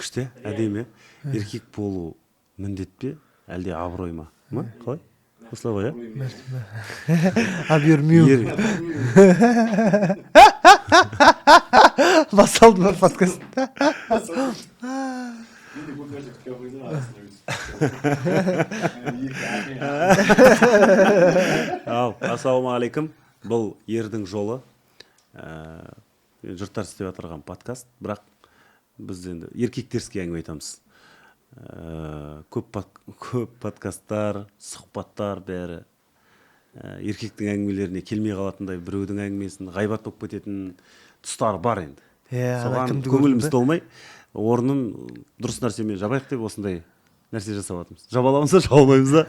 күшті, әдемі. Еркек болу міндет пе, әлде абырой ма? Қалай? Осылай ғой, Абермю. Басалды ма подкаст? Ассалаумағалейкум. Бұл ердің жолы. Жұрттар істеп отырған подкаст, бірақ біз енді еркектерске әңгіме айтамыз. Көп подкасттар, сұхбаттар бәрі еркектің әңгімелеріне келмей қалатындай, біреудің әңгімесін ғайбат болып кететін тұстары бар енді. Соған көңіліміз толмай, орнын дұрыс нәрсемен жабайық деп осындай нәрсе жасап жатырмыз. Жабаламызда, жабалмаймыз да.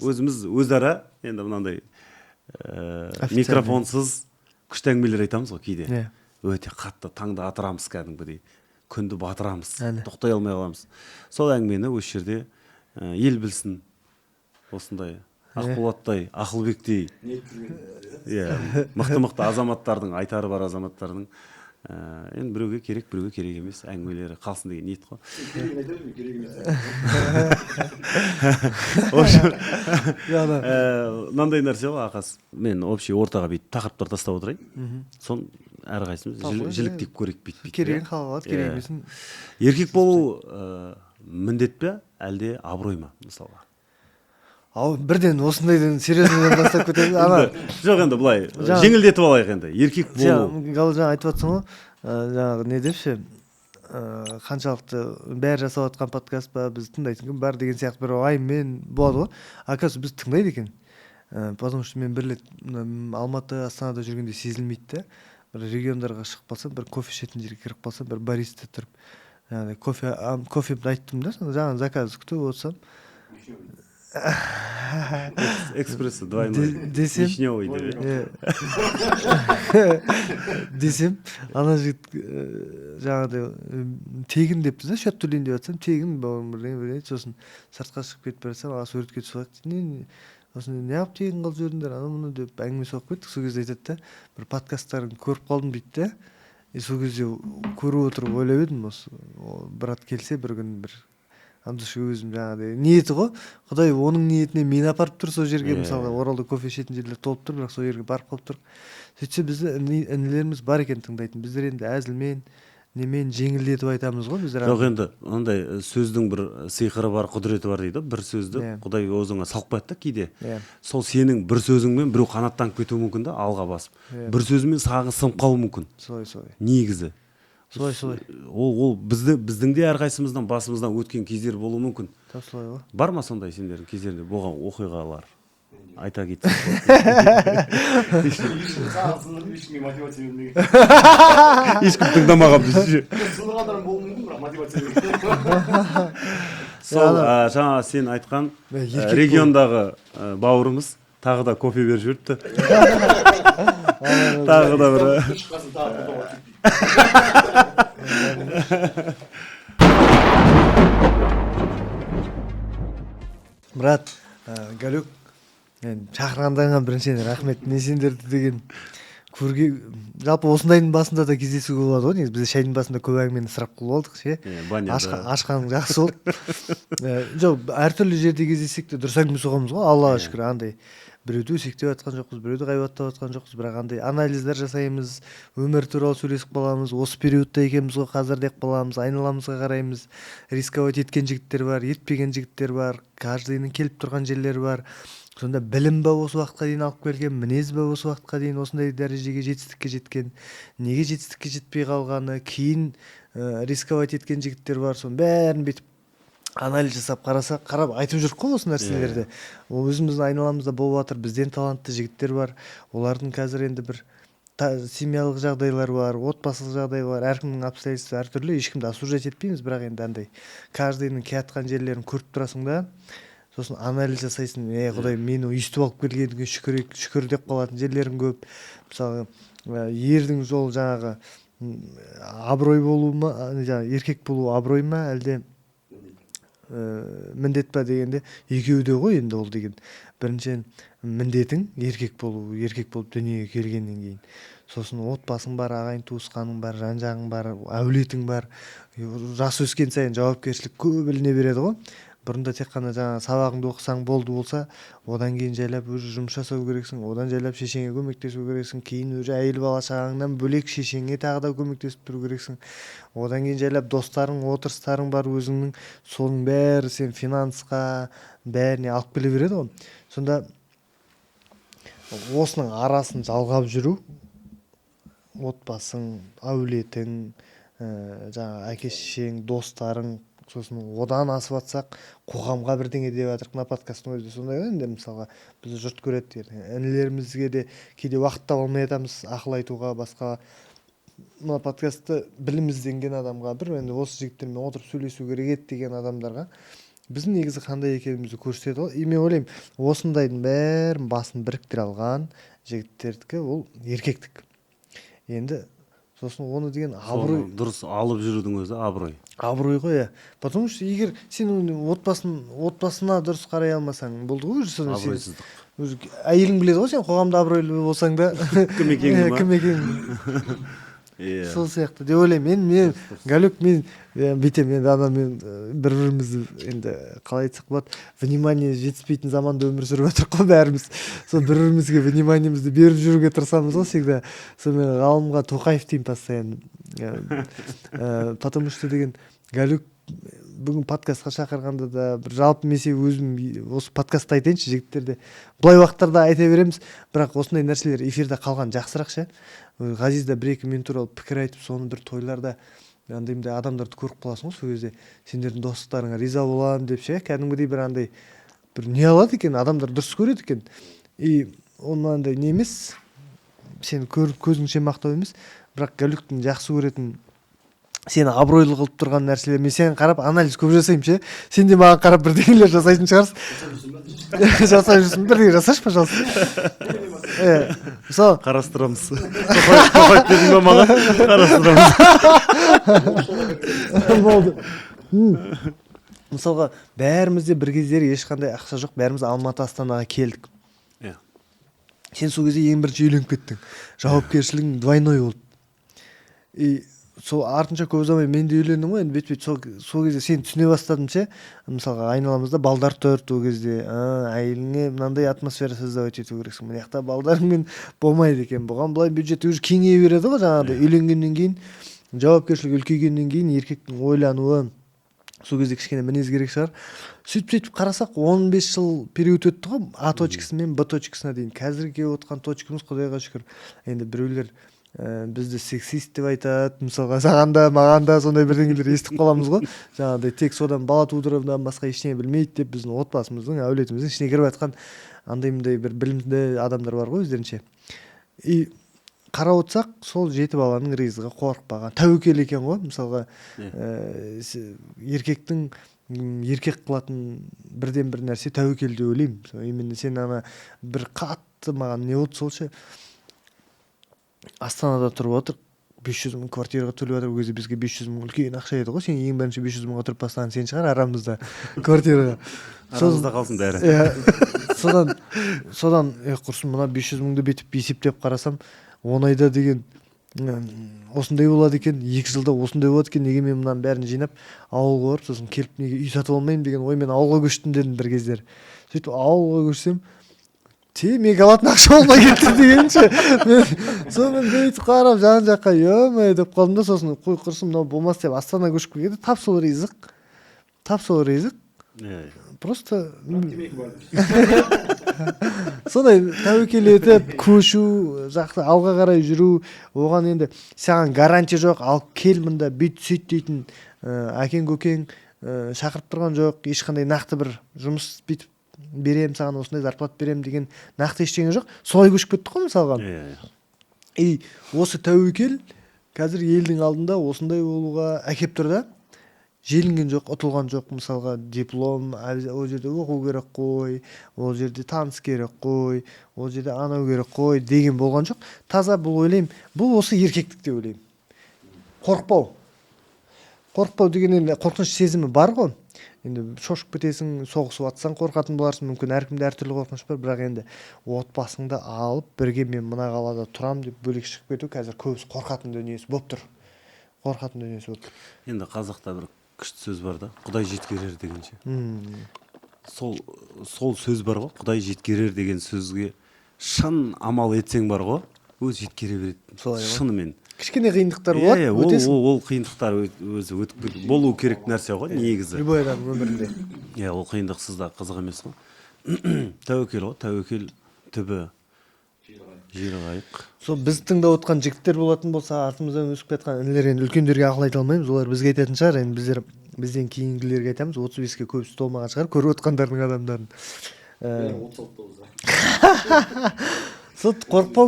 Өзіміз өзара енді мынандай микрофонсыз күшті әңгімелер айтамыз ғой кейде. Өте қатты таңды атырамыз кәдімгідей. Күнді батырамыз, тоқтай алмай қаламыз. Сол әңгімені осы жерде ел білсін. Осындай Ақболаттай, Ақылбектей, мықты азаматтардың, айтары бар азаматтардың енді біреуге керек емес әңгімелері қалсын деген ниет қой. Мынандай нәрсе ғой, Ақас. Мен общий ортаға бүйтіп тақырыптар тастап отырайын. Сон әрқайсымыз жіліктеп көрейік бүйтіп. Керегін қалғалады, керек емесін. Еркек болу міндет пе, әлде абырой ма, мысалға? Бірден осындайдың серьезныйдан бастап кетеді. Жоқ енді былай, жеңілдетіп алайық енді. Еркек болу. Жаңа айтып жатсың ғой, жаңағы не депші, қаншалықты бәрі жасап жатқан подкаст па, біз тыңдайтын кім бар деген сияқты бір оймен болады ғой. Оказывается, біз тыңдайды екен. Потому что мен бір рет Алматы, Астанада жүргенде сезілмейді. Бір региондарға шығып қалсам, бір кофе ішетін жерге кіріп қалсам, бір бариста тұрып, кофемді айттым да, жаңа заказ күтіп отырсам, экспресс двойной вишневый десем, ана жігіт жаңағыдай тегін депті да, счет төлейін деп жатсам, тегін бірдеңе, сосын сыртқа шығып кетіп бара жатсам, аға суретке түсіп сосын неғып тегін қылып жібердіңдер, ана-мұны деп әңгіме соғып кеттік. Сол кезде айтады да, бір подкасттарын көріп қалдым дейді да, сол кезде көріп отырып ойлап едім, осы брат келсе бір күн бір андышы өзім жаңағыдай ниеті ғой, Құдай оның ниетіне мені апарып тұр сол жерге, мысалға Оралда кофе ішетін жерлер толып тұр, бірақ сол жерге барып қалып тұр. Сөйтсе бізді інілеріміз бар екен тыңдайтын. Біздер енді әзілмен, немен жеңілдетіп айтамыз ғой біздер. Жоқ енді ондай сөздің бір сиқыры бар, құдіреті бар дейді. Бір сөзді Құдай өзіңе салып қояды да кейде. Сол сенің бір сөзіңмен біреу қанаттанып кетуі мүмкін да, алға басып. Бір сөзімен саған сынып қалуы мүмкін. Солай. Негізі. Солай. Ол біздің де әрқайсымыздан басымыздан өткен кездер болуы мүмкін. Солай ғой. Бар ма сондай сендердің кездерінде болған оқиғалар? Айта кетсек. Ешкім тыңдамаған бізде. Сындырғандар болуы мүмкін, бірақ мотивация бермейді. Сол жаңа сен айтқан региондағы бауырымыз тағы да кофе беріп жіберіпті. Тағы да бір. Брат, Галюк, шақырғандағынан біріншіден рахмет. Не сендерді деген көрге, жалпы осындайдың басында да кездесуге болады ғой. Бізде шайдың басында көп әңгімені сұрап қылып алдық ше. Ашқаның жақсы болды. Жоқ, әртүрлі жерде кездесек те дұрыс әңгіме соғамыз ғой. Аллаға шүкір, андай біреуді өсектеп жатқан жоқпыз, біреуді ғайбаттап жатқан жоқпыз, бірақ андай анализдер жасаймыз, өмір туралы сөйлесіп қаламыз, осы периодта екенбіз ғой қазір деп қаламыз, айналамызға қараймыз, рисковать еткен жігіттер бар, етпеген жігіттер бар, каждыйның келіп тұрған жерлері бар. Сонда білім ба осы уақытқа дейін алып келген, мінез ба осы уақытқа дейін осындай дәрежеге жетістікке жеткен, неге жетістікке жетпей қалғаны, кейін рисковать еткен жігіттер бар. Соның бәрін бүйтіп анализ жасап қарап айтып жүрік қой осы нәрселерді. Ол өзіміздің айналамызда болып жатыр, бізден талантты жігіттер бар. Олардың қазір енді бір семьялық жағдайлар бар, отбасылық жағдай бар, әркімнің обстоятельствосы әртүрлі, ешкімді осуждать етпейміз, бірақ енді андай каждыйның келатқан жерлерін көріп тұрасың да, сосын анализ жасайсың. Құдай мені өйстіп алып келгенге шүкір деп қалатын жерлерім көп. Мысалы, ердің жолы жаңағы абырой болу ма, еркек болу абырой ма, әлде міндет па дегенде екеуі де ғой енді ол деген. Біріншіден міндетің еркек болып дүниеге келгеннен кейін. сосын отбасың бар, ағайын туысқаның бар, жан жағың бар, әулетің бар. Жас өскен сайын жауапкершілік көп іліне береді ғой. Бұрында тек қана жаңағы сабағыңды оқысаң болды болса, одан кейін жайлап уже жұмыс жасау керексің, одан жайлап шешеңе көмектесу керексің, кейін уже әйел бала шағаңнан бөлек шешеңе тағы да көмектесіп тұру керексің. Одан кейін жайлап достарың, отырыстарың бар өзіңнің, соның бәрі сен финансқа бәріне алып келе береді ғой. Сонда осының арасын жалғап жүру, отбасың, әулетің, жаңағы әке шешең, достарың, сосын одан асып атсақ қоғамға бірдеңе деп жатырық. Мына подкасттың өзі сондай ғой. Енді мысалға бізді жұрт көреді, інілерімізге де кейде уақыт таба алмай жатамыз ақыл айтуға, басқа. Мына подкастты білім ізденген адамға, бір енді осы жігіттермен отырып сөйлесу керек еді деген адамдарға біздің негізі қандай екенімізді көрсетеді ғой. Мен ойлаймын, осындайдың бәрін басын біріктіре алған жігіттердікі ол еркектік. Енді сосын оны деген абырой, дұрыс алып жүрудің өзі абырой. Абырой ғой, иә. Потому что егер сен отбасына дұрыс қарай алмасаң болды ғой, Абыройсыздық. әйелің біледі ғой сен қоғамда абыройлы болсың да Кім екеніңді кім екеніңді. Иә. Сол сияқты деп ойлаймын. Мен Галюк, мен бүйтем, енді адаммен бір-бірімізді енді қалай айтсақ болады, внимание жетіспейтін заманда өмір сүріп жатырық қой бәріміз. Сол бір-бірімізге вниманиемізді беріп жүруге тырысамыз ғой всегда. Сол мен ғалымға Тоқаев деймін постоянно. Потому что деген Галюк бүгін подкастқа шақырғанда да бір жалпы месе өзім осы подкастта айтайыншы жігіттерде. Былай уақыттарда айта береміз, бірақ осындай нәрселер эфирде қалған жақсырақ ше. Ғазизда 1-2 минут туралы пікір айтып, соны бір тойларда андайымдай адамдарды көріп қаласың ғой, сол кезде сендердің достықтарыңа риза боламын деп ше, кәдімгідей бір андай бір не алады екен, адамдар дұрыс көреді екен. И оны андай не емес, сені көріп көзіңше мақтау емес, бірақ Галюктың жақсы көретін сені абыройлы қылып тұрған нәрселер, мен сені қарап анализ көп жасаймын ше. Сен де маған қарап бірдеңелер жасайтын шығарсың. Жасай жүрсің, бірдеңе жасашы, пожалуйста. Мысалы Қарастырамыз. Тоқаев дедің бе маған? Қарастырамыз. болды. Мысалға бәрімізде бір кездері ешқандай ақша жоқ, бәріміз Алматы, Астанаға келдік. Сен сол кезде ең бірінші үйленіп кеттің, жауапкершілігің двойной болды. И сол артынша көп ұзамай мен де үйлендім ғой, енді бет-бет сол кезде сен түсіне бастадың ше. Мысалға айналамызда балдар тұр, ол кезде әйеліңе мынандай атмосфера создавать ету керексің. Мына жақта балдарыңмен болмайды екен. Бұған былай бюджет уже кеңейе береді ғой, жаңағыдай үйленгеннен кейін, жауапкершілік үлкейгеннен кейін еркектің ойлануы сол кезде кішкене мінез керек шығар. Сөйтіп қарасақ 15 жыл период өтті ғой, А точкасынан Б точкасына дейін. Қазірге отқан точкамыз Құдайға шүкір. Енді біреулер бізді сексист деп айтады, мысалға саған да маған да сондай бірдеңелер естіп қаламыз ғой. Жаңағыдай тек содан бала тудырудан басқа ештеңе білмейді деп біздің отбасымыздың, әулетіміздің ішіне кіріп жатқан андай-мындай бір білімді адамдар бар ғой өздерінше. И қарап отырсақ, сол 7 баланың ризығы қорықпаған, тәуекел екен ғой. Мысалға еркектің еркек қылатын бірден бір нәрсе тәуекел деп ойлаймын. Именно сен ана бір қатты маған не болды сол ше. Астанада тұрып отыр, 500 мың квартираға төлеп жатыр. Ол кезде бізге 500 мың үлкен ақша еді ғой. Сен ең бірінші 500 мыңға тұрып бастаған сен шығар арамызда квартираға. Арамызда қалсын бәрі. Содан құрсын мына 500 мыңды бетіп есептеп қарасам, 10 айда деген осындай болады екен, 2 жылда осындай болады екен, неге мен мынаның бәрін жинап ауылға барып, сосын келіп неге үй сатып алмаймын деген оймен ауылға көштім дедім бір кездер. Сөйтіп ауылға көшсем, мен алатын ақша болмай кетті дегенше, сонымен бүйтіп қарап жан жаққа ё-май деп қалдым да, сосын қой құрсын мынау болмас деп Астана көшіп келгенде тап сол ризық. Просто сондай тәуекел етіп көшу, жақсы алға қарай жүру, оған енді саған гарантия жоқ, ал кел мында бүйт сөйт дейтін әкең көкең шақырып тұрған жоқ, ешқандай нақты бір жұмыс бүйтіп берем саған, осындай зарплат берем деген нақты ештеңе жоқ. Солай көшіп кеттік қой мысалға. И осы тәуекел қазір елдің алдында осындай болуға әкеп тұр да. Желінген жоқ, ұтылған жоқ. Мысалға диплом, ол жерде оқу керек қой, ол жерде таныс керек қой, ол жерде анау керек қой деген болған жоқ. Таза бұл ойлаймын, бұл осы еркектік деп ойлаймын. Қорықпау деген енді қорқыныш сезімі бар ғой. енді шошып кетесің, соғысып атсаң қорқатын боларсың, мүмкін әркімде әртүрлі қорқыныш бар, бірақ енді отбасыңды алып бірге мен мына қалада тұрам деп бөлек шығып кету қазір көбісі қорқатын дүниесі болып тұр. Қорқатын дүниесі болып тұр. Енді қазақта бір күшті сөз бар да, Құдай жеткерер дегенше. Сол сөз бар ғой, Құдай жеткерер деген сөзге шын амал етсең бар ғой, өзі жеткере береді. Шынымен. Кішкене қиындықтар болады, өтесің. Ол қиындықтар өзі өтіп болу керек нәрсе ғой, негізі. Любой адамның өмірінде. Ол қиындықсыз да қызық емес қой. Тәуекел ғой, тәуекел түбі жері қайық. Сол біз тыңдап отқан жігіттер болатын болса, артымыздан өсіп жатқан інілер, енді үлкендерге ақыл айта алмаймыз, олар бізге айтатын шығар, енді бізден кейінгілерге айтамыз, 35-ке көбісі толмаған шығар, көріп отқандардың адамдарын. 36-да Сол қорықпау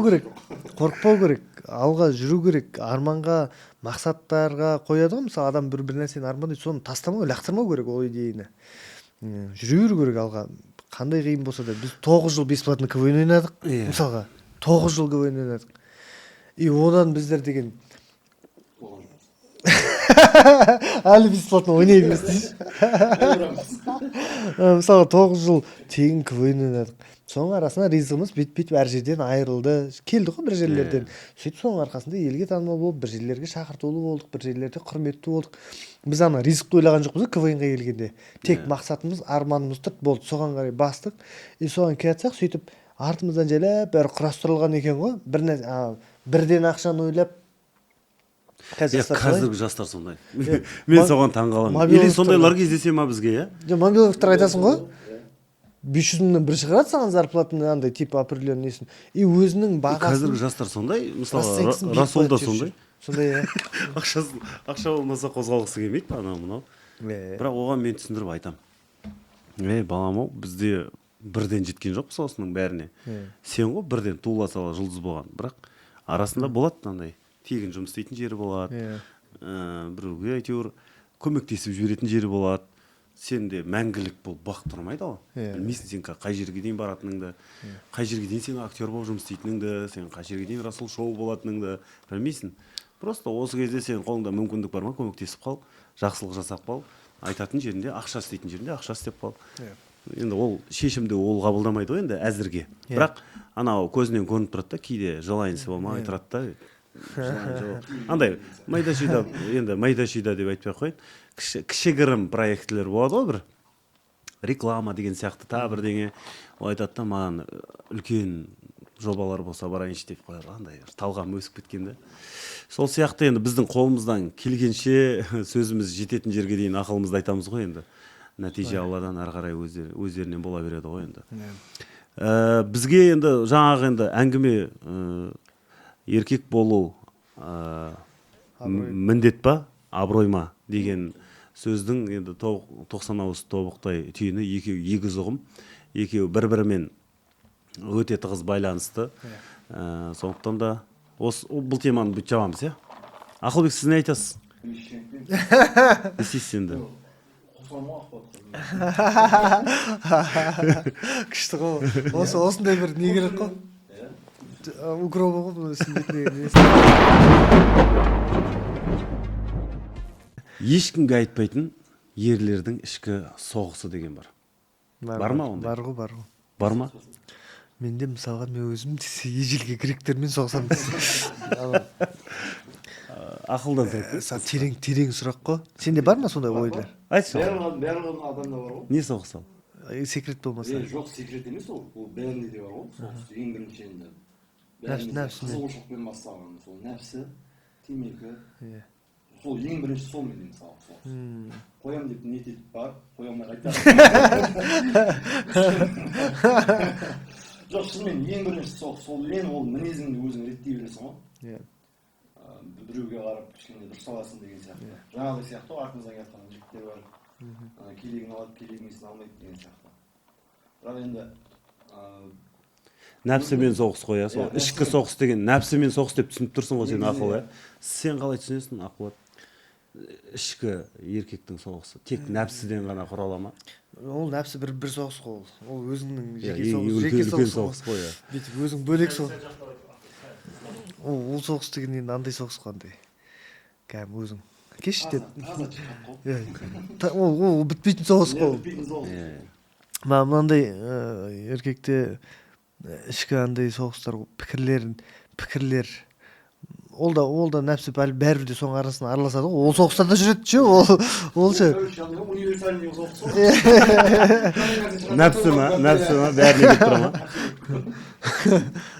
керек, алға жүру керек, арманға, мақсаттарға қояды ғой, мысалы адам бір нәрсені армандайды, соны тастамау, лақтырмау керек ол идеяны. Жүре беру керек алға. Қандай қиын болса да, біз 9 жыл бесплатно КВН ойнадық, мысалға 9 жыл КВН ойнадық. И одан біздер деген әлі бесплатно ойнай береміз дейші. Мысалы 9 жыл тегін КВН ойнадық. Соның арасында ризығымыз бет-бет әр жерден айырылды. Келді ғой бір жерлерден. Сөйтіп соның арқасында елге танымал болып, бір жерлерге шақыртулы болдық, бір жерлерде құрметті болдық. Біз ана ризықты ойлаған жоқпыз КВН-ға келгенде. Тек мақсатымыз, арманымыз тұрды, болды. Соған қарай бастық. Соған келатсақ, сөйтіп артымыздан желеп бәрі құрастырылған екен ғой. Бірден ақшаны ойлап қазіргі жастар сондай. Мен соған таңғаламын. Или сондайлар кездесе ма бізге, мобиловтар айтасың ғой, 500 мыңнан бір шығарады саған зарплатаны, андай типа определенный несін. И өзінің бағасын. Қазіргі жастар сондай, мысалы Расул да сондай. Сондай, ақша болмаса қозғалғысы келмейді, анау мынау. Бірақ оған мен түсіндіріп айтам. Балам-ау, бізде бірден жеткен жоқпыз осының бәріне. Сен ғой бірден туыла сала жұлдыз болған. Бірақ арасында болады андай тегін жұмыс істейтін жері болады. Біреуге әйтеуір көмектесіп жіберетін жері болады. Сен де мәңгілік болып бақ тұрмайды ғой. Білмейсің сен қай жерге дейін баратыныңды, қай жерге дейін сен актер болып жұмыс істейтініңді, сен қай жерге дейін Расул шоу болатыныңды білмейсің. Просто осы кезде сен қолыңда мүмкіндік бар ма, көмектесіп қал, жақсылық жасап қал, айтатын жерінде, ақша істейтін жерінде ақша істеп қал. Енді ол шешімді ол қабылдамайды ғой енді әзірге. Бірақ анау көзінен көрініп тұрады да, кейде желайнысы болмай тұрады да. Андай майда-шүйда, енді майда-шүйда деп айтпай ақ қояйын, кішігірім проектілер болады ғой, бір реклама деген сияқты та бірдеңе. Ол айтады да, маған үлкен жобалар болса барайыншы деп қояды, андай талғам өсіп кеткен да. Сол сияқты енді біздің қолымыздан келгенше сөзіміз жететін жерге дейін ақылымызды айтамыз ғой енді. Нәтиже Алладан ары қарай өздерінен бола береді ғой енді. Бізге енді жаңағы енді әңгіме еркек болу міндет па, абырой ма деген сөздің енді 90 ауыз тобықтай түйіні егіз ұғым, екеуі бір-бірімен өте тығыз байланысты. Сондықтан да бұл теманы бүйтіп жабамыз, Ақылбек, сіз не айтасыз? Не істейсіз енді? Күшті ғой. Осындай бір не керек қой? Укробы ғой Ешкімге айтпайтын ерлердің ішкі соғысы деген бар. Бар ма онда? Бар ғой. Бар ма? Менде мысалға мен өзім десе ежелгі гректермен соғысам десе. Ақылдан тұрып. Терең сұрақ қой. Сенде бар ма сондай ойлар? Айтшы. Бәрінің адамда бар ғой. Не соғыс ал? Секрет болмаса. Жоқ, секрет емес ол. Ол бәрінде де бар ғой. Соғыс ең бірінші енді. Нәпсі. Қызығушылықпен бастаған сол нәпсі, темекі. Сол ең бірінші сол менде мысалы соғыс. Қоям деп ниет етіп бар, қоя алмай қайтамын. Жоқ, шынымен ең бірінші соғыс. Сол мен ол мінезіңді өзің реттей бересің ғой. Біреуге қарап кішкене дұрыс аласың деген сияқты. Жаңағыдай сияқты ғой, артымыздан келатқан жігіттер бар. Келегін алады, келегінесін алмайды деген сияқты. Бірақ енді нәпсімен соғыс қой, сол ішкі соғыс деген нәпсімен соғыс деп түсініп тұрсың ғой сен ақыл, Сен қалай түсінесің ақыл? Ішкі еркектің соғысы тек нәпсіден ғана құрала ма? Ол нәпсі бір соғыс қой. Ол өзіңнің жеке соғыс қой. Бүйтіп өзің бөлек соғыс. Ол соғыс деген енді андай соғыс қой, андай. Кәдімгі өзің кеш деп таза чыккан го. ол бүтпейтін соғыс қой. Бүтпейтін соғыс. Мынандай еркекте ішкі андай соғыстар пікірлер ол да нәпсі бәрібір де соның арасына араласады ғой. Ол соғыстарда жүреді ше, ол ше. Универсальный соғыс. Нәпсі ма бәріне кетіп тұра ма?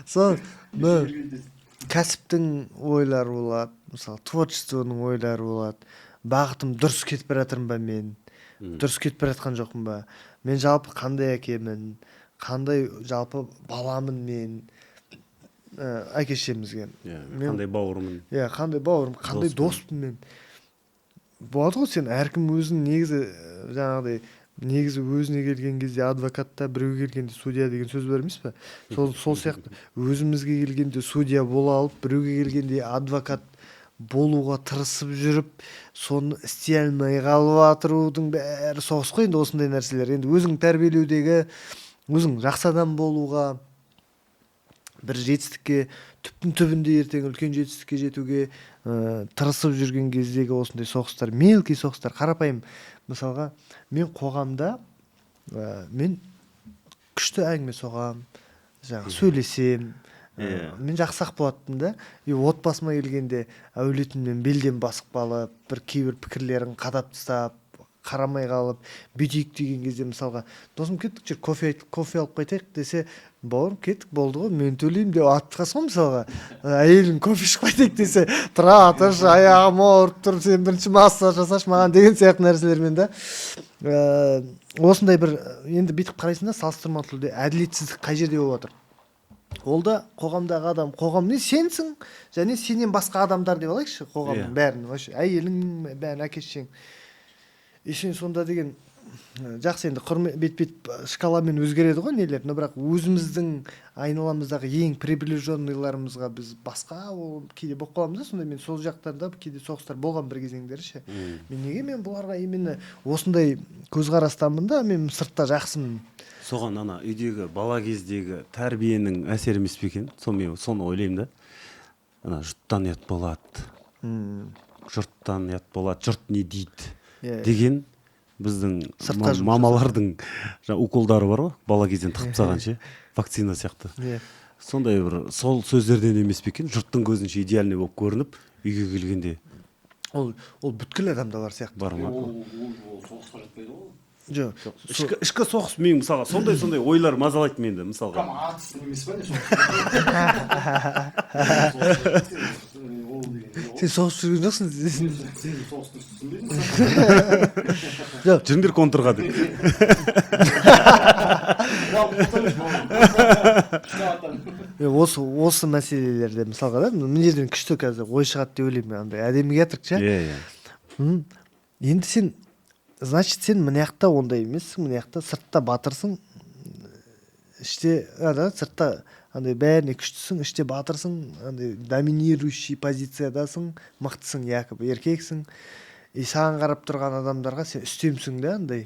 Сол кәсіптің ойлары болады, мысалы творчествоның ойлары болады. Бағытым дұрыс кетіп бара жатырмын ба мен? Дұрыс кетіп бара жатқан жоқпын ба? Мен жалпы қандай әкемін? Қандай жалпы баламын мен? Әке-шешемізге. Қандай бауырмын? Қандай бауырым, қандай доспын мен? Болады ғой, сен әркім өзінің негізі жаңағыдай негізі өзіне келген кезде адвокатта, біреуге келгенде судья деген сөз бар емес пе? Сол сияқты өзімізге келгенде судья бола алып, біреуге келгенде адвокат болуға тырысып жүріп, соны істей алмай қалып жатырудың бәрі соғыс қой. Енді осындай нәрселер. Енді өзің тәрбиелеудегі, өзің жақсы адам болуға, бір жетістікке, түптің түбінде ертең үлкен жетістікке жетуге тырысып жүрген кездегі осындай соғыстар, мелкий соғыстар, қарапайым. Мысалға, мен қоғамда мен күшті әңгіме соғам, сөйлесем, мен жақсақ болаттым да. Отбасыма келгенде әулетіммен белден басып қалып, бір кейбір пікірлерін қадап тастап, қарамай қалып, бүйтейік деген кезде мысалға, досым кеттік жүр, кофе алып қайтайық десе, бауырым кеттік, болды ғой, мен төлеймін деп атқасың ғой. Мысалға, әйелің кофе ішіп қайтайық десе, тұра тұршы, аяғым ауырып тұр, сен бірінші массаж жасашы маған деген сияқты нәрселермен да. Осындай бір, енді бүйтіп қарайсың да, салыстырмалы түрде әділетсіздік қай жерде болып жатыр? Ол да қоғамдағы адам, қоғам не сенсің, және сенен басқа адамдар деп алайықшы, қоғамның бәрін, әйелің, бәрін, әке-шешең. Сен сонда деген жақсы, енді бет-бет шкаламен өзгереді ғой нелер, но бірақ өзіміздің айналамыздағы ең приближенныйларымызға біз басқа кейде болып қаламыз да. Сонда мен сол жақтарда кейде соғыстар болған бір кезеңдері ше. Мен бұларға именно осындай көзқарастамын да, мен сыртта жақсымын. Соған ана үйдегі бала кездегі тәрбиенің әсері емес пе екен? Соны ойлаймын да. Ана жұрттан ұят болады. Жұрттан ұят болады, жұрт не дейді деген біздің мамалардың уколдары бар ғой, бала кезден тығып тастаған ше, вакцина сияқты. Сондай бір сол сөздерден емес пе екен? Жұрттың көзінше идеальный болып көрініп, үйге келгенде ол бүткіл адамда бар сияқты. Бар ма? Ол соғысқа жатпайды ғой. Жоқ, ішкі соғыс мен мысалға сондай ойлар мазалайды менді мысалға. Атыс емес па не сен соғыс жүрген жоқсың. Сен соғысты түсінбедің. Жүріңдер контрға деп. Осы мәселелерде мысалға да, мына жерден күшті қазір ой шығады деп ойлаймын. Андай әдеміге жатырық ше. Енді сен, значит, сен мына жақта ондай емессің, мына жақта сыртта батырсың, іште сыртта андай бәріне күштісің, іште батырсың, андай доминирующий позициядасың, мықтысың, якобы еркексің. Саған қарап тұрған адамдарға сен үстемсің да, андай.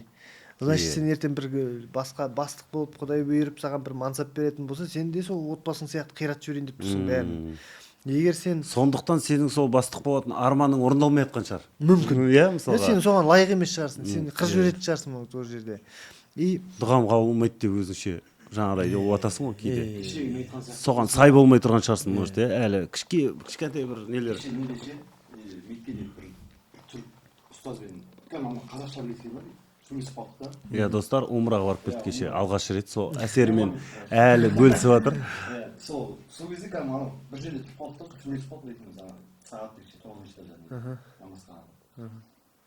Значит, сен ертең бір басқа бастық болып, Құдай бұйырып саған бір мансап беретін болса, сен де сол отбасың сияқты қиратып жіберейін деп тұрсың бәрін. Егер сен сондықтан сенің сол бастық болатын арманың орындалмай жатқан шығар. Мүмкін. Иә, мысалға. Сен соған лайық емес шығарсың. Сен қыз жіберетін шығарсың ол жерде. Дұғам қабыл болмайды деп өзіңше жаңағыдай деп атасың ғой кейде. Соған сай болмай тұрған шығарсың, может, әлі кішкентай бір нелер. Меккеде бір түрік ұстазбен қазақша білетін бар. Сөйлесіп қалдық та. Иә, достар, умраға барып келді кеше. Алғаш рет сол әсерімен әлі бөлісіп жатыр. Сол кезде кәдімгі бір жерде тұрып қалдық та, сөйлесіп қалдық дейтін сағат 9-10-да жаңағы намазға.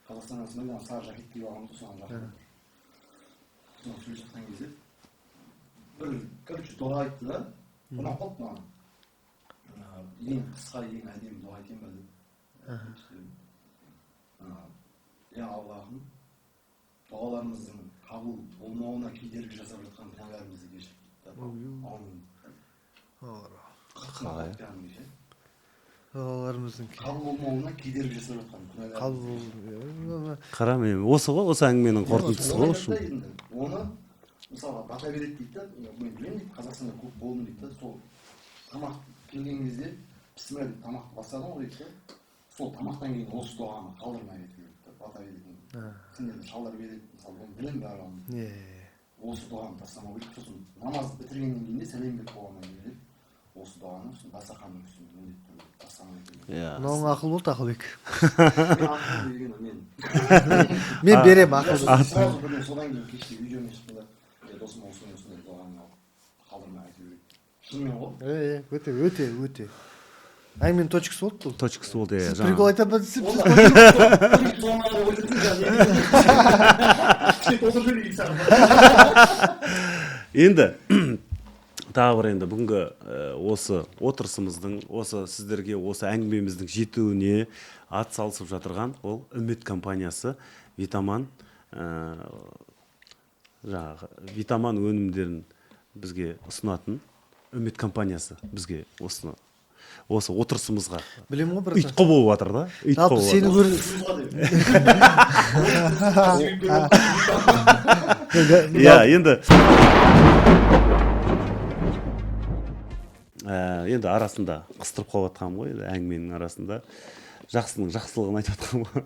Қазақстан арасында сары жакет киіп алғанбыз соған жақын. Соны сөйлесіп жатқан кезде бір, короче, дұға айтты да, ұнап қалды маған. Ең қысқа, ең әдемі дұға екен ба деп. Я Аллахым, дұғаларымыздың қабыл болмауына кедергі жасап жатқан күнәларымызды кешір дейді. Дұғаларымыздың қабыл болмауына кедергі жасап жатқан күнәларымызды. Қара, мен осы ғой, осы әңгіменің қорытындысы ғой. Оны мысалға бата береді дейді да, мен білемін дейді, Қазақстанда көп болдым дейді да, сол тамақ келген кезде бісміллә деп тамақты бастадым ғой дейді да, сол тамақтан кейін осы дұғаны қалдырмай кету керек деп бата беретін. Сендерде шалдар береді, мысалы оны білемін барлығын. Осы дұғаны тастамау керек. Сосын намаз бітіргеннен кейін де сәлем беріп болғаннан кейін де осы дұғаны дастарханның үстінде міндетті түрде тастамай кету керек. Мынауың ақыл болды, Ақылбек. Мен Мен берем ақыл. сразу бірден содан кейін кеште видеомен шықты да досым осындай дұғаны қалдырмай айту керек. Шынымен ғой? Өте. Әңгіменің точкасы болды бұл. Точкасы болды, иә. Сіз прикол айта білсіз. Енді тағы бір енді бүгінгі осы отырысымыздың, осы сіздерге осы әңгімеміздің жетуіне ат салысып жатырған ол үміт компаниясы Витаман жаңағы Витаман өнімдерін бізге ұсынатын үміт компаниясы бізге осы отырысымызға Білем ғой, ұйытқы болып жатыр да. Жалпы сені көр... Енді арасында қыстырып қалып жатқанмын ғой, әңгіменің арасында жақсының жақсылығын айтып жатқанмын ғой.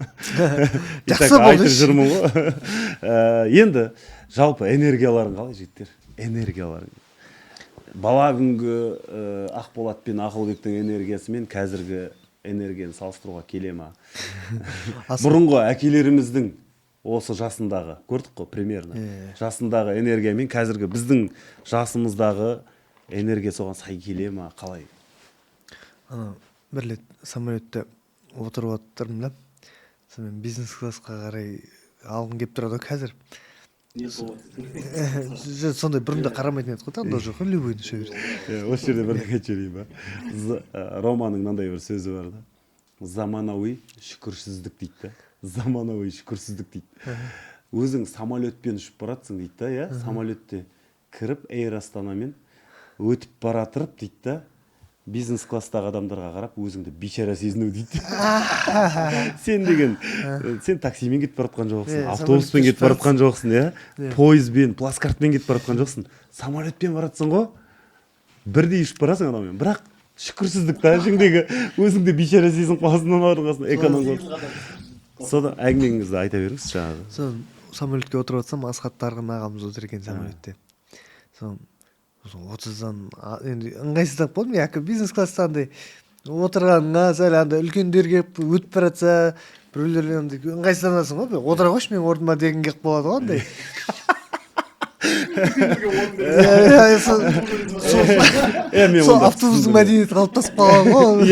Жақсы болды. Жүрмін ғой. Енді жалпы энергияларың қалай жігіттер? Энергияларың. Бала күнгі Ақболат пен Ақылбектің энергиясы мен қазіргі энергияны салыстыруға келе ма? Бұрынғы әкелеріміздің осы жасындағы, көрдік қой, примерно. Жасындағы энергия мен қазіргі біздің жасымыздағы энергия соған сай келе ма? Қалай? Бір рет самолетте отырып отырмын да. Сонымен бизнес классқа қарай алғым келіп тұрады қазір. Сондай бұрында қарамайтын еді ғой, таңдау жоқ, любойын үше береді. Осы жерде бірдеңе айтып жіберейін ба? Романың мынандай бір сөзі бар да. Заманауи шүкірсіздік дейді да. Заманауи шүкірсіздік дейді. Өзің самолетпен ұшып баратсың дейді да, иә? Самолетте кіріп Эйр Астанамен өтіп баратырып дейді да. Бизнес класстағы адамдарға қарап өзіңді бейшара сезіну дейді. Сен таксимен кетіп баратқан жоқсың, автобуспен кетіп баратқан жоқсың, иә? Пойызбен, плацкартпен кетіп баратқан жоқсың. Самолетпен баратсың ғой. Бірдей ұшып барасың адаммен. Бірақ шүкірсіздік та ішіңдегі өзіңді бейшара сезініп қаласың, арқасында эконом. Содан әңгімеңізді айта беріңіз жаңағы. Сон самолетке отырып жатсам, Асхат Тарғын ағамыз отыр екен самолетте. Сон 30-дан енді ыңғайсыздап болдым, яки бизнес класста андай отырғанға сәл андай үлкендер келіп өтіп баратса, біреулер андай ыңғайсызданасың ғой, отыра қойшы менің орныма деген келіп болады ғой андай. Сол автобустың мәдениеті қалыптасып қалған ғой.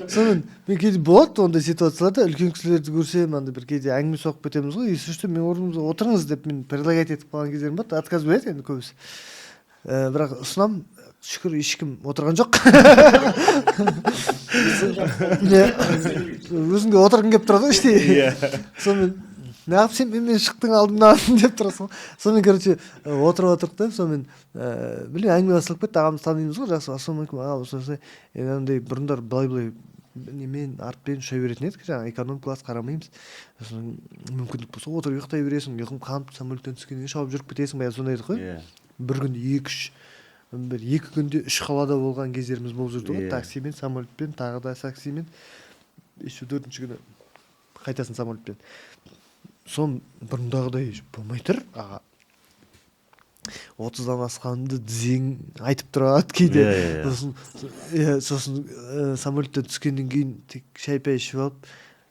Сонымен мен кейде болады ондай ситуацияларда, үлкен кісілерді көрсем, андай бір кейде әңгіме соғып кетеміз ғой, слушайте, мен орнымызға отырыңыз деп мен предлагать етіп қалған кездерім болады, отказ береді енді көбісі. Бірақ ұсынам, шүкір ешкім отырған жоқ. Өзіңде отырғың келіп тұрады іште. Сонымен неғып сен мен шықтың алдымнан деп тұрасың. Сонымен короче отырып отырдық да, сонымен білем әңгіме басылып кетті, ағамыз танимыз ғой, жақсы. Ассалаумағалейкум аға, осылай андай бұрындар былай немен артпен ұша беретін едік, жаңағы эконом класс қарамаймыз. Мүмкіндік болса отырып ұйықтай бересің, ұйқың қанып самолеттен түскеннен шауып жүріп кетесің, бәрі сондай еді ғой. Бір күнде 2 күнде 3 қалада болған кездеріміз болып жүрді ғой, таксимен, самолетпен, тағы да таксимен, 4-ші күні қайтасын самолетпен. Сон бұрындағыдай болмай тұр, аға. 30-дан асқанды дізең айтып тұрады кейде. Сосын самолеттен түскеннен кейін тек шай-пай ішіп алып,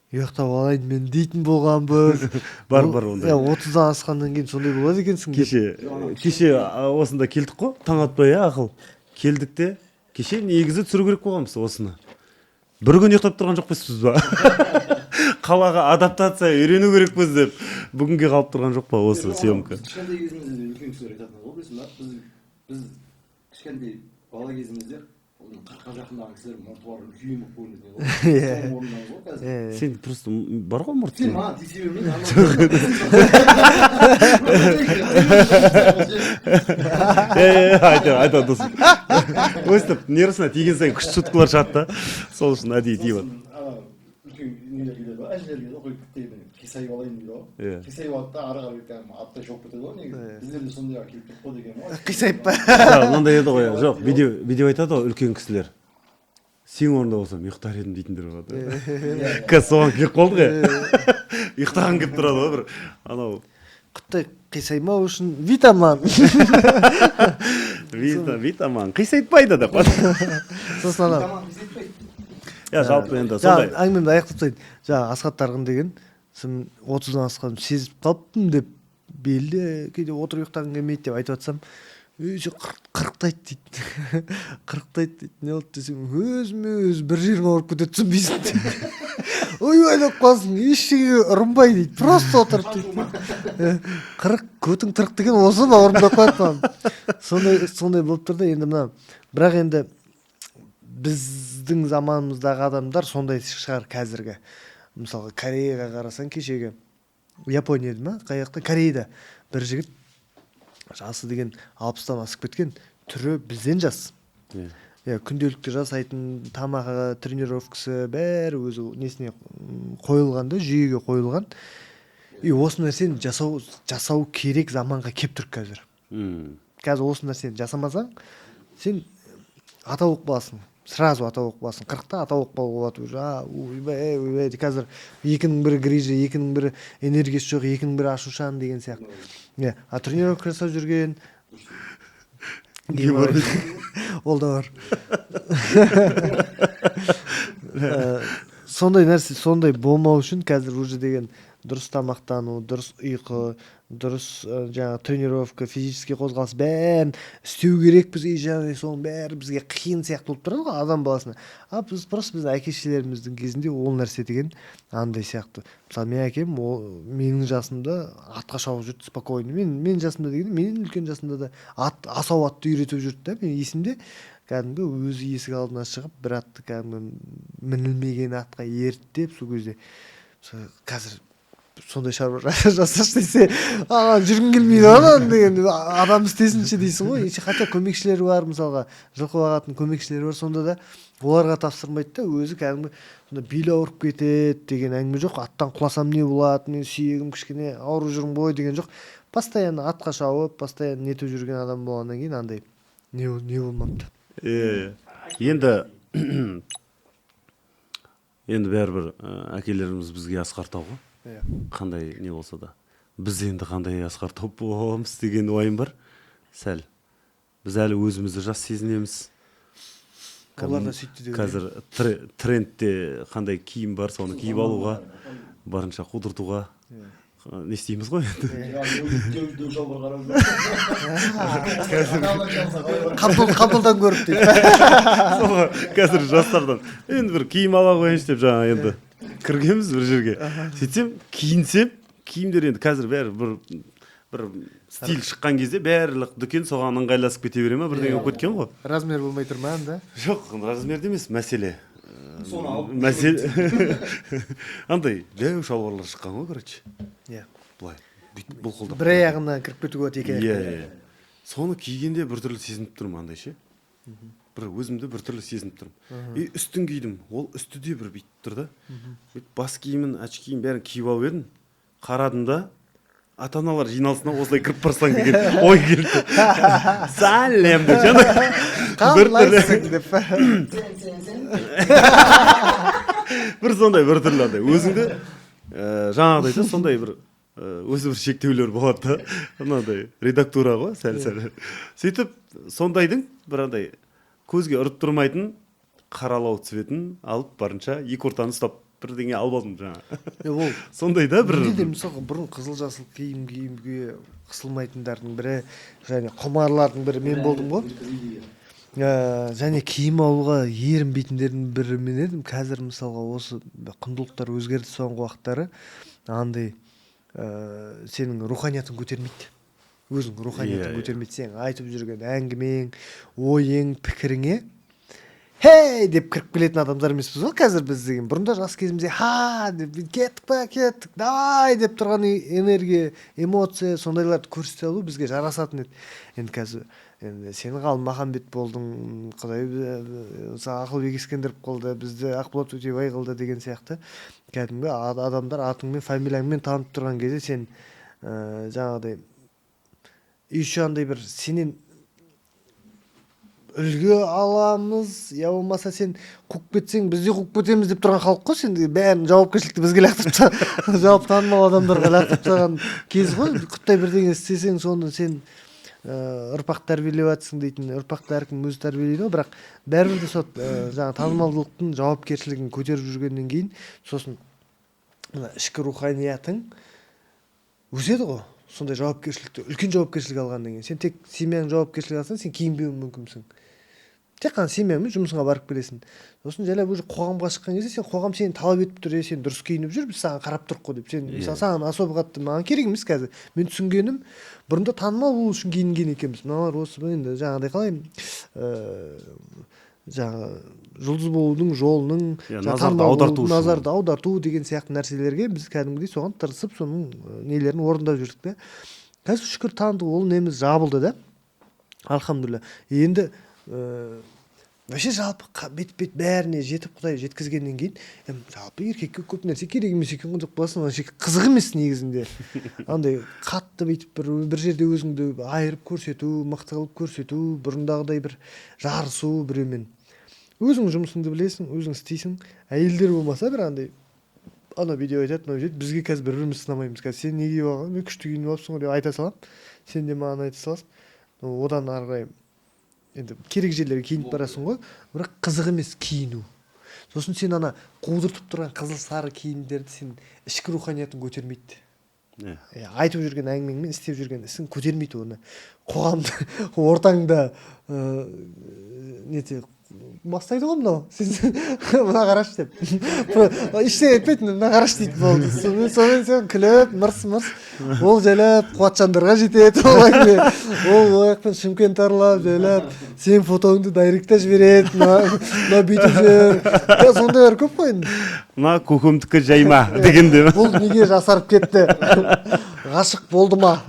ұйықтап алайын мен дейтін болғанбыз. Бар ондай. 30-дан асқаннан кейін сондай болады екенсің. Кеше осында келдік қой, таң атпай, Ақыл. Келдік те, кеше негізі түсіру керек болғанбыз осыны. Бір күн ұйықтап тұрған жоқпыз ба? Қалаға адаптация үйрену керекпіз деп бүгінге қалып тұрған жоқ па осы съемка? Кішкентай кезімізде үлкен кісілер айтатын ғой, білесің ба? Біз кішкентай бала кезімізде қырыққа жақындаған кісілер мұрты бар үлкен болып көрінетін ғой. Сен просто бар ғой мұрт. Сен маған тисе бермейді. Айта досым. Өстіп нервысына тиген сайын күшті шуткалар шығады да. Сол үшін әдейі тиіп алды. Үлкен нелерге де әжелерге де қойып кетті, қисайып алайын дейді ғой. Қисайып алды да ары қарай аттай шауып кетеді ғой негізі. Біздер де сондайға келіп кетіп қой деген ғой. Қисайып па? Мынандай еді ғой, жоқ, видео айтады ғой үлкен кісілер. сен орында болсам ұйықтар едім дейтіндер болады. Қазір соған келіп қалдық ұйықтағың келіп тұрады ғой бір анау құттай қисаймау үшін витамин. Витамин қисайтпайды деп. Сосын Жалпы енді сондай. Әңгімемді аяқтап тастайын. Жаңа Асхат Тарғын деген, сен 30-дан асқанын сезіп қалыптым деп, белде кейде отырып ұйықтағың келмейді деп айтып жатсам, қырықтайды дейді. Қырықтайды дейді. Не болды десем, өзіме-өз бір жеріме ұрып кетеді түсінбейсің дейді. Ойбай деп қаласың, ештеңеге ұрынбай дейді. Просто отырып дейді. Көтің қырық деген осы ма орындап қояды маған. Сондай болып тұр да енді мына. Бірақ енді біздің заманымыздағы адамдар сондай шығар қазіргі. Мысалға Кореяға қарасаң кешегі. Японияда ма? Қаяқта? Кореяда бір жігіт жасы деген 60-тан асып кеткен, түрі бізден жас. Күнделікті жасайтын тамағы, тренировкасы бәрі өзі несіне қойылған да, жүйеге қойылған. Осы нәрсені жасау керек заманға кеп тұр қазір. Қазір осы нәрсені жасамасаң, сен ата болып қаласың. Сразу ата болып қаласың. 40-та ата болып қалуға болады. Ойбай, қазір екінің бірі грижа, екінің бірі энергиясы жоқ, екінің бірі ашушан деген сияқты. А тренировка жасап жүрген ол да бар. Сондай нәрсе, сондай болмау үшін қазір уже деген дұрыс тамақтану, дұрыс ұйқы, дұрыс жаңа тренировка, физический қозғалыс бәрін істеу керекпіз. Жаңа соның бәрі бізге қиын сияқты болып тұрады ғой адам баласына. Біз просто біздің әке-шешелеріміздің кезінде ол нәрсе деген андай сияқты. Мысалы мен әкем менің жасымда атқа шауып жүрді спокойно. Мен жасымда дегенде, менің үлкен жасымда да асау атты үйретіп жүрді да. Мен есімде кәдімгі өзі есік алдына шығып бір атты кәдімгі мінілмеген атқа ерттеп сол кезде қазір сондай шаруа жасашы десе, жүргің келмейді адам деген адам істесінші дейсің ғой. Хотя көмекшілері бар, мысалға жылқы бағатын көмекшілері бар, сонда да оларға тапсырмайды да, өзі кәдімгі сонда бел ауырып кетеді деген әңгіме жоқ. Аттан құласам не болады, мен сүйегім кішкене ауырып жүрмін ғой деген жоқ. Постоянно атқа шауып, постоянно нетіп жүрген адам болғаннан кейін андай не болмапты. Енді бәрібір әкелеріміз бізге асқар тау ғой. Қандай не болса да. Біз енді қандай асқар тау боламыз деген ойым бар. Сәл. Біз әлі өзімізді жас сезінеміз. Олар да сөйтті деп. Қазір трендте қандай киім бар, соны киіп алуға, барынша қудыртуға. Не істейміз ғой енді. Қабылдан көріп дейді. Қазір жастардан енді бір киім ала қойыншы деп жаңа енді кіргенбіз бір жерге. Сөйтсем, киінсем, киімдер енді қазір бәрі бір стиль шыққан кезде барлық дүкен соған ыңғайласып кете бере ма, бірдеңе болып кеткен ғой. Размер болмай тұр ма анда? Жоқ, размерде емес, мәселе. Мәселе андай жаяу шалбарлар шыққан ғой, короче. Былай бұл қолдап. Бір аяғына кіріп кетуге болады екі аяқ. Соны кигенде біртүрлі сезініп тұрмын андай ше. Бір өзімді біртүрлі сезініп тұрмын. Үстін кидім, ол үсті де бір бүйтіп тұр да. Бас киімін, очкиім бәрін киіп алып едім. Қарадым да, ата-аналар жиналысына осылай кіріп барсаң деген ой келді. Сәлем деп жаңа. Қалайсың деп. Бір сондай біртүрлі андай өзіңді жаңағыдай да сондай бір өзі бір шектеулер болады да. Мынандай редактура ғой, сәл-сәл. Сөйтіп сондайдың бір андай көзге ұрып тұрмайтын қаралау цветін алып барынша екі ортаны ұстап бірдеңе алып алдым жаңа. Ол сондай да бір. Неде мысалы бұрын қызыл-жасыл киімге қысылмайтындардың бірі, және құмарлардың бірі мен болдым ғой. Және киім алуға ерінбейтіндердің бірі мен едім. Қазір мысалға осы құндылықтар өзгерді соңғы уақыттары. Андай сенің руханиятың көтермейді. Өзің руханиятың көтермейді. Сен айтып жүрген әңгімең, ойың, пікіріңе хей деп кіріп келетін адамдар емеспіз ғой қазір біз деген. Бұрында жас кезімізде ха деп кеттік, давай деп тұрған энергия, эмоция, сондайларды көрсете алу бізге жарасатын еді. Енді қазір сен Ғалымаханбет болдың, Құдай Ақылбек Ескендіров қылды, бізді Ақболат Өтебай қылды деген сияқты. Кәдімгі адамдар атыңмен, фамилияңмен танып тұрған кезде сен жаңағыдай еще андай бір сенен үлгі аламыз, я болмаса сен қуып кетсең біз де қуып кетеміз деп тұрған халық қой. Сен бәрін жауапкершілікті бізге лақтырып жауап танымал адамдарға лақтырып тастаған кез ғой. Құттай бірдеңе істесең соны сен ұрпақ тәрбиелеп жатсың дейтін. Ұрпақты әркім өзі тәрбиелейді ғой, бірақ бәрібір де сол жаңа танымалдылықтың жауапкершілігін көтеріп жүргеннен кейін сосын ішкі руханиятың өседі ғой. Сондай жауапкершілікті, үлкен жауапкершілік алғаннан кейін сен тек семьяның жауапкершілік алсаң, сен киінбеуің мүмкінсің. Тек қана семьяңмен жұмысыңа барып келесің. Сосын жайлап уже қоғамға шыққан кезде сен қоғам сені талап етіп тұр, сен дұрыс киініп жүр, біз саған қарап тұрық қой деп. Сен мысалы саған особо қатты маған керек емес қазір. Мен түсінгенім, бұрында танымал болу үшін киінген екенбіз. Мыналар осы енді жаңағыдай қалай жаңа жұлдыз болудың жолының назарды аударту деген сияқты нәрселерге біз кәдімгідей соған тырысып соның нелерін орындап жүрдік та. Қазір шүкір таныдық, ол неміз жабылды да. Алхамдулилля. Енді вообще жалпы бет бәріне жетіп Құдай жеткізгеннен кейін жалпы еркекке көп нәрсе керек емес екен ғой деп қоясың. Вообще қызық емес негізінде. Андай қатты бүйтіп бір жерде өзіңді айырып көрсету, мықты қылып көрсету, бұрындағыдай бір жарысу біреумен. Өзің жұмысыңды білесің, өзің істейсің. Әйелдер болмаса бір андай ана видео айтады, мынау жет, бізге қазір бір-бірімізді сынамаймыз. Қазір сен неге алған? Мен күшті киініп алыпсың ғой деп айта салам. Сен де маған айта саласың. Одан ары қарай енді керек жерлерге киініп барасың ғой, бірақ қызық емес киіну. Сосын сен ана қудыртып тұрған қызыл сары киімдерді сен ішкі руханиятың көтермейді. Айтып жүрген әңгімеңмен істеп жүрген ісің көтермейді оны. Қоғамда ортаңда нете бастайды ғой мынау. Сен мына қараш деп. Ештеңе етпейтін, мына қараш дейді болды. Сонымен сен күліп, мырс. Ол жайлап Қуатжандарға жетеді. Ол ояқпен Шымкент аралап, жайлап сен фотоңды дайректте жібереді. Мына бүйтіп жүр. Сондайлар көп қой енді. Мына көкемдікі жайма дегенде. Бұл неге жасарып кетті? Ғашық болды ма?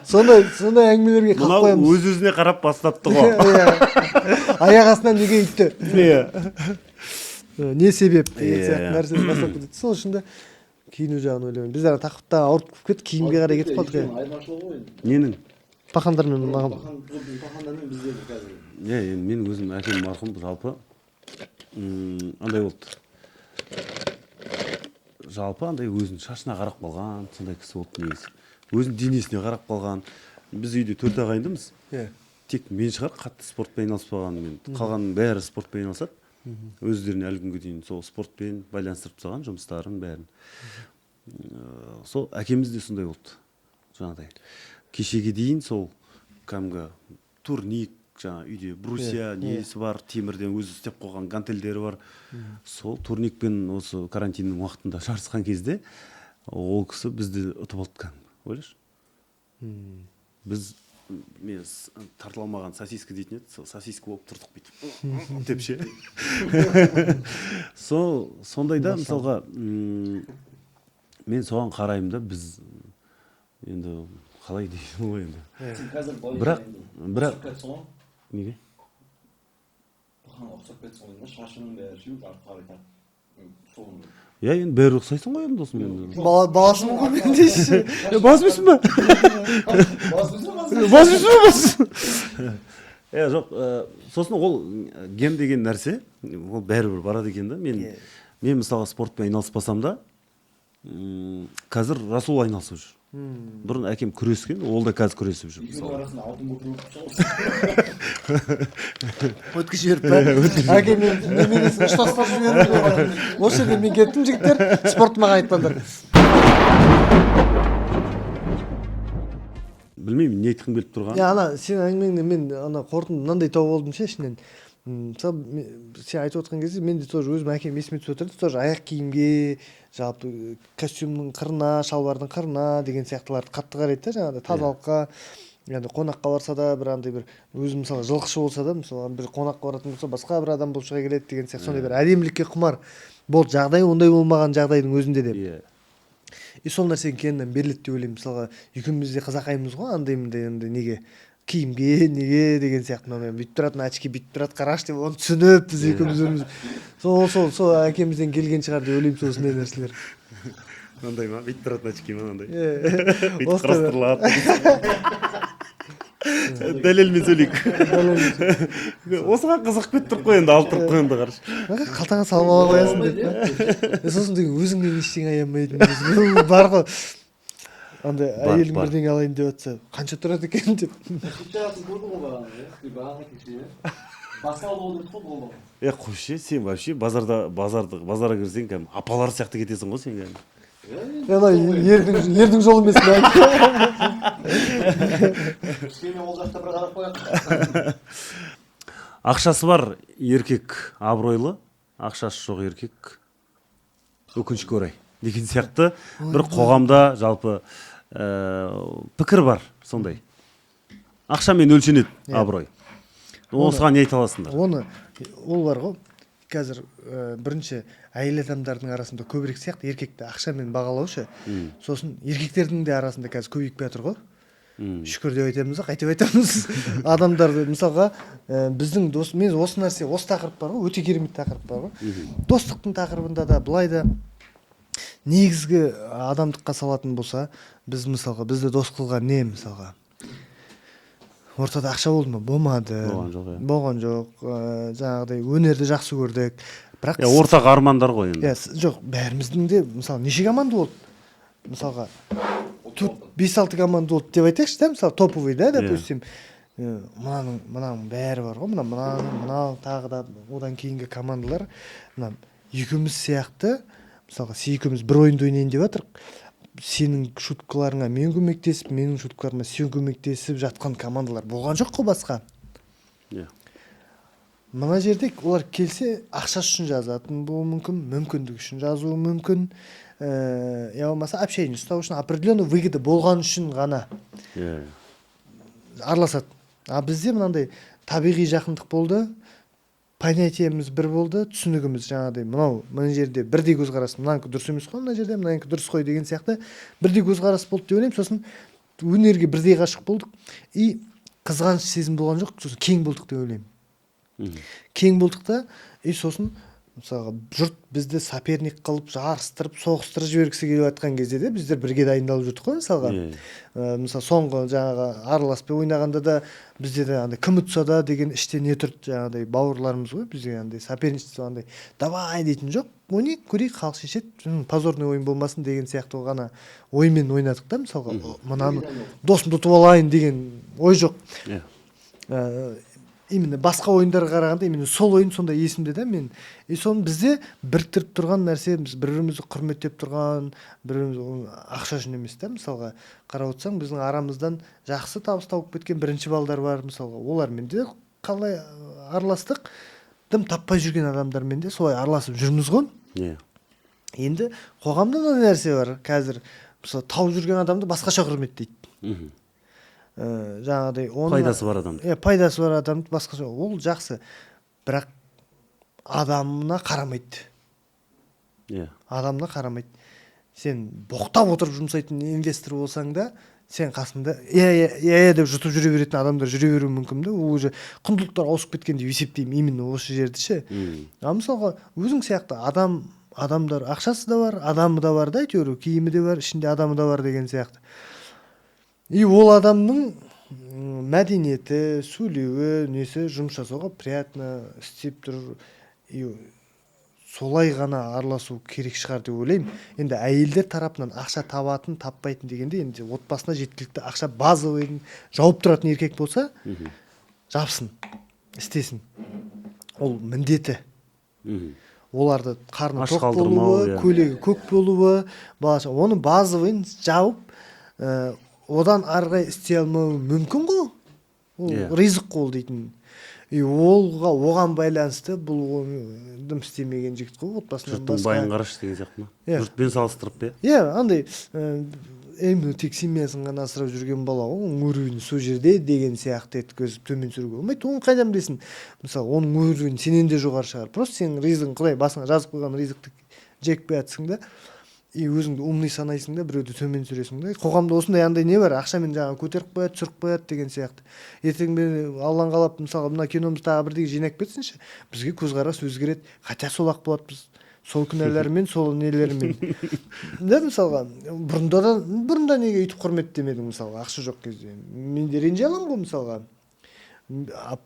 Сондай әңгімелерге қалып қоямыз. Мынау өз-өзіне қарап бастапты ғой. Аяқ астынан неге үйтті? Не себеп? Деген сияқты нәрсені бастап кетеді. Сол үшін де киіну жағын ойлаймын. Біздер тақырыпта ауырып кетіп, киімге қарай кетіп қалдық. Айырмашылығы ғой енді. Ненің? Пахандармен маған. Пахандармен бізде қазір. Мен өзім әкем марқұм жалпы андай болды. Жалпы андай өзінің шашына қарап қалған, сондай кісі болды негізі. Өзінің денесіне қарап қалған. Біз үйде 4 ағайындымыз. Тек мен шығар қатты спортпен айналыспаған. Қалғанның бәрі спортпен айналысады. Өздеріне әлі күнге дейін сол спортпен байланыстырып тастаған жұмыстарын бәрін. Сол әкеміз де сондай болды. Жаңағыдай. Кешеге дейін сол кәдімгі турник, жаңа үйде брусья несі бар, темірден өзі істеп қойған гантельдері бар. Сол турникпен осы карантиннің уақытында жарысқан кезде ол кісі бізді ұтып алды кәдімгі. Ойлашы? Біз тартыламаған сосиска дейтін еді, сол сосиска болып тұрдық бүйтіп. Деп ше. Сондайда мысалға мен соған қараймын да, біз енді қалай деймін ғой енді. Бірақ неге? Паханға ұқсап кетсің ғой, шашының бәрі жеу, қарай тартып. Енді бәрі ұқсайсың ғой енді досым енді. Баласымын ғой мен дейсің. Басмысың ба? Басмысың. Жоқ, сосын ол гем деген нәрсе, ол бәрібір барады екен да. Мен мысалы спортпен айналыспасам да, қазір Расул айналысып жүр. Бұрын әкем күрескен, ол да қазір күресіп жүр. Екеуінің арасында алтын көпір өткізіп жіберіп па? Әкеммен немересін ұштастырып жіберіп. Осы жерде мен кеттім жігіттер, спорт маған айтпаңдар. Білмеймін, не айтқым келіп тұрған. Ана сен әңгімеңде мен ана қорытынды мынандай тауып алдым ше ішінен. Мысалы сен айтып отқан кезде мен де тоже өзім әкем есіме түсіп отырды, тоже аяқ киімге, жалпы костюмның қырына, шалбардың қырына деген сияқтыларды қатты қарайды да, жаңағыдай тазалыққа. Енді қонаққа барса да бір андай бір өзім мысалы жылқышы болса да, мысалы бір қонаққа баратын болса басқа бір адам болып шыға келеді деген сияқты сондай бір әдемілікке құмар болды жағдай, ондай болмаған жағдайдың өзінде де. И сол нәрсенің кеңінен беріледі деп ойлаймын. Мысалға екеуміз де қазақаймыз ғой, андай неге киімге, неге деген сияқты мына бүйтіп тұратын очки бүйтіп тұрады, қараш деп оны түсініп біз екеуміз сол әкемізден келген шығар деп ойлаймын осындай нәрселер. Мынандай ма? Бүйтіп тұратын очки ма мынандай? Бүйтіп қарастырылады. дәлелмен сөйлейік. Осыған қызығып кетіп тұрып қой енді, алып тұрып қой енді қараш. Қалтаңа салып ала қоясың деп. Сосын деген өзіңнен ештеңе аянбайтын бар ғой. Андай әйелің бірдеңе алайын деп жатса, қанша тұрады екен деп. Шипшарасын көрдің ғой бағана кеше. Басалды ол деп қой болды. Қойшы, сен вообще базарға кірсең кәдімгі апалар сияқты кетесің ғой сен кәдімгі. Ердің жолы емес пе? Кішкене ол жақта бір қарап қояды. Ақшасы бар еркек абыройлы, ақшасы жоқ еркек өкінішке орай деген сияқты бір қоғамда жалпы пікір бар сондай. Ақшамен өлшенеді абырой. Осыған не айта аласыңдар? Ол бар ғой. Қазір бірінші әйел адамдардың арасында көбірек сияқты еркекті ақшамен бағалаушы. Сосын еркектердің де арасында қазір көбейіп жатыр ғой. Шүкір деп айтамыз, қайтып айтамыз. Адамдарды мысалға біздің дос, мен осы нәрсе, осы тақырып бар ғой, өте керемет тақырып бар ғой. Достықтың тақырыбында да былай да негізгі адамдыққа салатын болса, біз мысалға бізді дос қылған не мысалға? Ортада ақша болды ма? Болмады. Болған жоқ. Жаңағыдай өнерді жақсы көрдік. Бірақ ортақ армандар ғой енді. Жоқ, бәріміздің де мысалы неше команда болды? Мысалға 5-6 команда болды деп айтайықшы да, мысалы топовый да, допустим. Мынаның бәрі бар ғой, мынау тағы да одан кейінгі командалар, мына екеуміз сияқты, мысалға екеуміз бір ойынды ойнайын деп жатырық. Сенің шуткаларыңа мен көмектесіп, менің шуткаларыма сен көмектесіп жатқан командалар болған жоқ қой басқа. Мына жерде олар келсе ақшасы үшін жазатын болуы мүмкін, мүмкіндік үшін жазуы мүмкін, я болмаса общение ұстау үшін, определенный выгода болған үшін ғана араласады. А бізде мынандай табиғи жақындық болды, понятиеміз бір болды, түсінігіміз жаңағыдай мына жерде бірдей көзқарас, мынанікі дұрыс емес қой, мына жерде мынанікі дұрыс қой деген сияқты бірдей көзқарас болды деп ойлаймын. Сосын өнерге бірдей ғашық болдық и қызғаныш сезім болған жоқ, сосын кең болдық деп ойлаймын. Кең болдық та и сосын мысалға жұрт бізді соперник қылып жарыстырып соғыстырып жібергісі келіп жатқан кезде де біздер бірге дайындалып жүрдік қой мысалға. Мысалы соңғы жаңағы араласпен ойнағанда да бізде де андай кім ұтса да деген іште не тұрды, жаңағыдай бауырларымыз ғой, бізде андай соперничество андай давай дейтін жоқ, ойнайық көрейік халық шешеді, позорный ойын болмасын деген сияқты ғана оймен ойнадық та мысалға. Мынаны досымды ұтып алайын деген ой жоқ. Именно басқа ойындарға қарағанда именно сол ойын сонда есімде да мен. И соны бізде біріктіріп тұрған нәрсе, біз бір-бірімізді құрметтеп тұрған, бір-біріміз ақша үшін емес та, мысалға қарап отырсаң біздің арамыздан жақсы табыс тауып кеткен бірінші балдар бар мысалға. Олармен де қалай араластық, дым таппай жүрген адамдармен де солай араласып жүрміз ғой. Енді қоғамда да нәрсе бар. Қазір мысалы тауып жүрген адамды басқаша құрметтейді. Жаңағыдай пайдасы бар адамды. Пайдасы бар адамды басқаша, ол жақсы. Бірақ адамына қарамайды. Адамына қарамайды. Сен боқтап отырып жұмсайтын инвестор болсаң да, сен қасында деп жұтып жүре беретін адамдар жүре беруі мүмкін да. Ол уже құндылықтар ауысып кеткен деп есептеймін именно осы жерде ше. Мысалға өзің сияқты адамдар ақшасы да бар, адамы да бар да, әйтеуір киімі де бар, ішінде адамы да бар деген сияқты. И ол адамның мәдениеті, сөйлеуі, несі жұмыс жасауға приятно істеп тұр. И солай ғана араласу керек шығар деп ойлаймын. Енді әйелдер тарапынан ақша табатын, таппайтын дегенде, енді отбасына жеткілікті ақша базовый жауып тұратын еркек болса, жапсын, істесін. Ол міндеті. Оларды қарны тоқ болуы, көйлегі көк болуы, оны базовый жауып, одан арғай істей алмауы мүмкін ғой. Ол ризық қол дейтін. И оған байланысты бұл дым істемеген жігіт қой, отбасынан басқа. Жұрттың байын қарашы деген сияқты ма? Жұртпен салыстырып бе? Андай тек семьясын ғана асырап жүрген бала ғой, оның уровені сол жерде деген сияқты еткізіп төмен сүруге болмайды. Оны қайдан білесің? Мысалы, оның уровені сенен де жоғары шығар. Просто сенің ризығың құдай басыңа жазып қойған ризықты жек жатсың да. И өзіңді умный санайсың да, біреуді төмен сүресің да. Қоғамда осындай андай не бар, ақшамен жаңағы көтеріп қояды, түсіріп қояды деген сияқты. Ертең мен аллан қалап, мысалы, мына киномыз тағы бірдеңе жинап кетсінші, бізге көзқарас өзгереді. Хотя сол ақ болады, біз сол күнәларымен, сол нелерімен. Да, мысалға, бұрында неге үйтіп құрметтемедің, мысалға, ақша жоқ кезде. Мен де ренже аламын ғой, мысалға.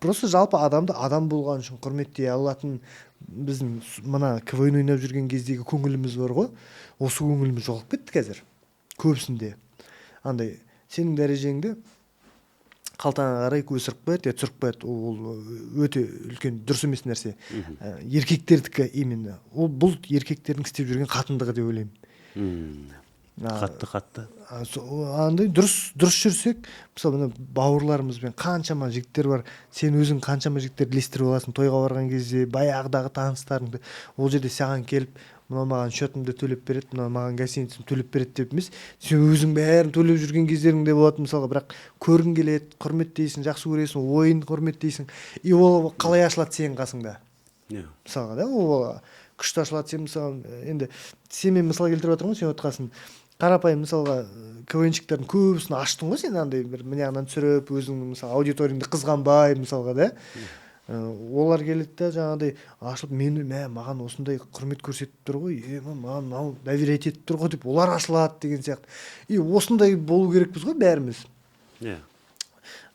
Просто жалпы адамды адам болған үшін құрметтей алатын біздің мына КВН ойнап жүрген кездегі көңіліміз бар ғой. Осы көңіліміз жоғалып кетті қазір. Көбісінде. Андай, сенің дәрежеңді қалтаңа қарай өсіріп қояды, түсіріп қояды. Ол өте үлкен дұрыс емес нәрсе. Еркектердікі именно. Бұл еркектердің істеп жүрген қатындығы деп ойлаймын. Қатты. Андай дұрыс жүрсек, мысалы мына бауырларымызбен қаншама жігіттер бар. Сен өзің қаншама жігіттерді ілестіріп аласың тойға барған кезде, баяғыдағы таныстарыңды. Ол жерде саған келіп, мынау маған счетымды төлеп береді, мынау маған гостиницаны төлеп береді деп емес. Сен өзің бәрін төлеп жүрген кездеріңде болады, мысалға, бірақ көргің келеді, құрметтейсің, жақсы көресің, ойын құрметтейсің. И ол қалай ашылады сенің қасыңда? Мысалға, да, ол күшті ашылады. Сен мысалы, енді сенмен мысал келтіріп отырмын, сен отқасын. Қарапайым, мысалға, КВНщиктердің көбісін аштың ғой сен, андай бір мынаяғынан түсіріп, өзің мысалы аудиторияңды қызғанбай, мысалға, да. Олар келеді да жаңағыдай ашылып, маған осындай құрмет көрсетіп тұр ғой, маған мынау доверять етіп тұр ғой деп олар ашылады деген сияқты. И осындай болу керекпіз ғой бәріміз.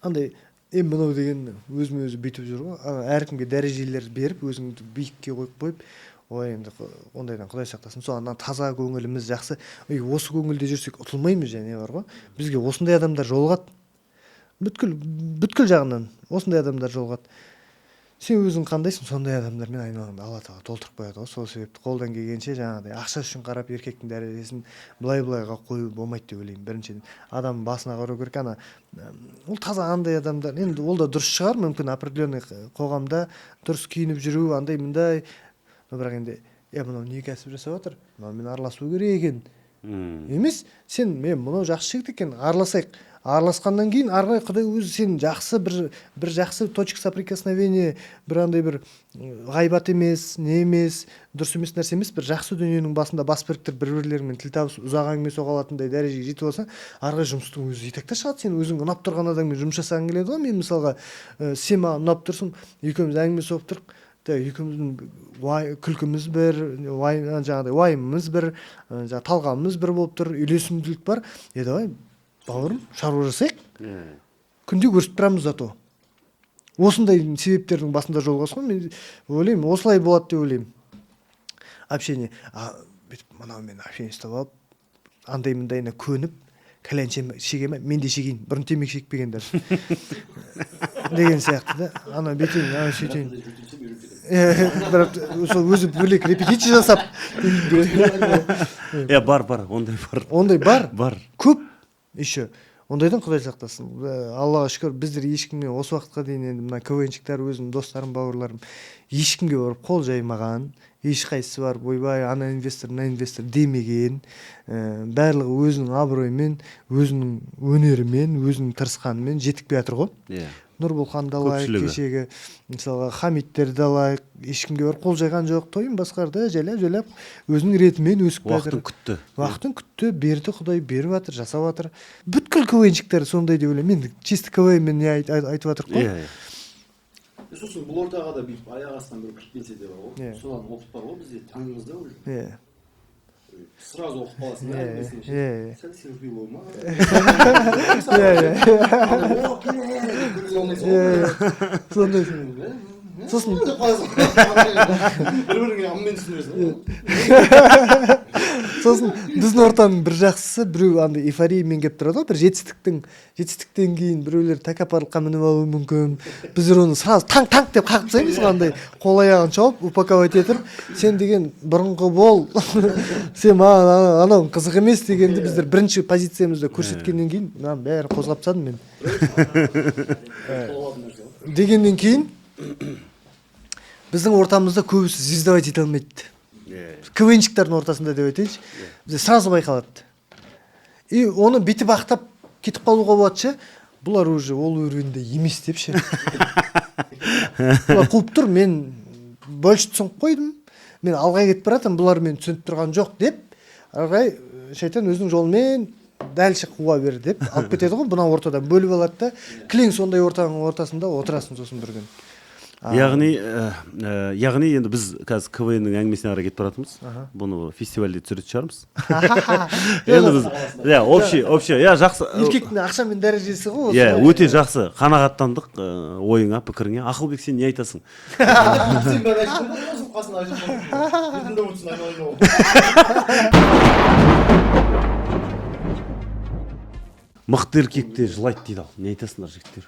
Андай, мынау деген өзіме өзі бүйтіп жүр ғой. Әркімге дәрежелер беріп, өзіңді биікке қойып, ой, енді ондайдан Құдай сақтасын. Соған таза көңіліміз жақсы. Осы көңілде жүрсек ұтылмаймыз және бар ғой. Бізге осындай адамдар жолығады. Бүткіл жағынан осындай адамдар жолығады. Сен өзің қандайсың, сондай адамдармен айналаңды Алла Тағала толтырып қояды ғой. Сол себепті қолдан келгенше жаңағыдай ақша үшін қарап еркектің дәрежесін былай-былайға қою болмайды деп ойлаймын. Біріншіден адам басына қарау керек. Ол таза андай адамдар. Енді ол да дұрыс шығар, мүмкін определенный қоғамда дұрыс киініп жүру, андай-мындай. Бірақ енді, мынау не кәсіп жасап жатыр? Мынаумен араласу керек екен. Емес, сен мынау жақсы жігіт екен, араласайық. Араласқаннан кейін ары қарай Құдай өзі сен жақсы бір жақсы точка соприкосновения, бір андай бір ғайбат емес, не емес, дұрыс емес нәрсе емес, бір жақсы дүниенің басында бас біріктіріп бір-бірлерімен тіл табысып ұзақ әңгіме соға алатындай дәрежеге жетіп алсаң, ары қарай жұмыстың өзі жетекте шығады. Сен өзің ұнап тұрған адаммен жұмыс жасағың келеді ғой. Мен мысалға, сен маған ұнап тұрсың, екеуміз әңгіме соғып тұрық. Екеуміздің күлкіміз бір, жаңағыдай уайымымыз бір, талғамымыз бір болып тұр, үйлесімділік бар. Давай, бауырым, шаруа жасайық. Күнде көрісіп тұрамыз зато. Осындай себептердің басында жолығасың ғой. Мен ойлаймын, осылай болады деп ойлаймын. Общение. Мынаумен общение ұстап алып, андай-мындайына көніп, кальян шегеме, мен де шегейін. Бұрын темекі шекпегендер. Деген сияқты да. Ана бетейін, сөйтейін. Өзі бөлек репетиция жасап. Бар, ондай бар. Ондай бар? Бар. Көп еще. Ондайдан Құдай сақтасын. Аллаға шүкір, біздер ешкімге осы уақытқа дейін енді мына КВНщиктер, өзім достарым, бауырларым, ешкімге барып қол жаймаған, ешқайсысы бар ойбай ана инвестор, мына инвестор демеген. Барлығы өзінің абыройымен, өзінің өнерімен, өзінің тырысқанымен жетіп келе жатыр ғой. Нұрболханды алайық, кешегі мысалға Хамидтерді алайық, ешкімге барып қол жайған жоқ, тойын басқарды, жайлап өзінің ретімен өсіп келе жатыр. Уақытын күтті, берді Құдай, беріп жатыр, жасап жатыр. Бүткіл КВНщиктер сондай деп ойлаймын. Мен чисто КВНмен не айтып жатырық қой. Сосын бұл ортаға да бүйтіп аяқ астынан бір кіріп келсе де бар ғой. Содан оқып бар ғой, бізде таңымыз да уже. Сразу оқып қаласың да, сәл селфи болма. Сондай. Сосын бір-біріңе аммен түсінесің. Сосын біздің ортаның бір жақсысы, біреу андай эйфориямен келіп тұрады ғой, бір жетістіктен кейін біреулер тәкаппарлыққа мініп алуы мүмкін. Біздер оны сразу танк деп қағып тастаймыз, андай қол аяғын шауып упаковать етіп, сен деген бұрынғы бол, сен маған анау қызық емес дегенді біздер бірінші позициямызда көрсеткеннен кейін мынаны бәрін қозғап тастадым мен. Дегеннен кейін біздің ортамызда көбісі звездовать ете алмайды. КВНщиктердің ортасында деп айтайыншы, бізде сразу байқалады. И оны битіп ақтап кетіп қалуға болады ше, бұлар уже ол уровеньде емес деп ше. Бұлар қуып тұр, мен больше түсініп қойдым, мен алға кетіп баратырмын, бұлар мені түсініп тұрған жоқ деп, арғай шайтан өзінің жолымен дәлше қуа бер деп алып кетеді ғой, бұна ортадан бөліп алады да, кілең сондай ортаның ортасында отырасың сосын бір күн. яғни енді біз қазір КВНнің әңгімесіне қарай кетіп баратырмыз. Бұны фестивальде түсіретін шығармыз. Енді біз общий жақсы. Еркектің ақшамен дәрежесі ғой. Өте жақсы қанағаттандық ойыңа, пікіріңе. Ақылбек, сен не айтасың? Сен бәрі айтып қасына айтып Мықты еркекте жылайды дейді. Не айтасыңдар, жігіттер?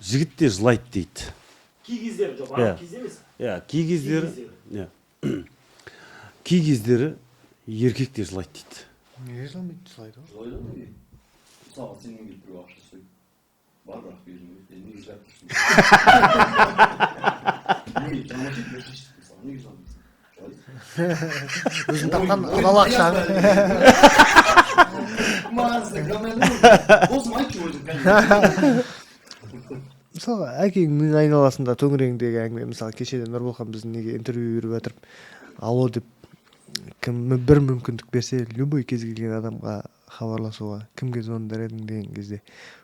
Жігітте жылайды дейді. Кей кездері жоқ, барлық кезде емес. Кей кездері еркекте жылайды дейді. Неге жыламайды, жылайды ғой. Жылайды ғой. Мысалы, сенің келіп біреу ақша сұрайды. Бар бірақ бермейді. Неге жылап тұрсың? Неге жыламайды, берші мысалы, неге жыламайсың? Өзің тапқан адал ақшаң. Мысалы, әкеңнің айналасында төңірегіндегі әңгіме, мысалы кешеде Нұрболхан біздің неге интервью беріп отырып, алло деп кім бір мүмкіндік берсе, любой кез келген адамға хабарласуға, кімге звондар едің деген кезде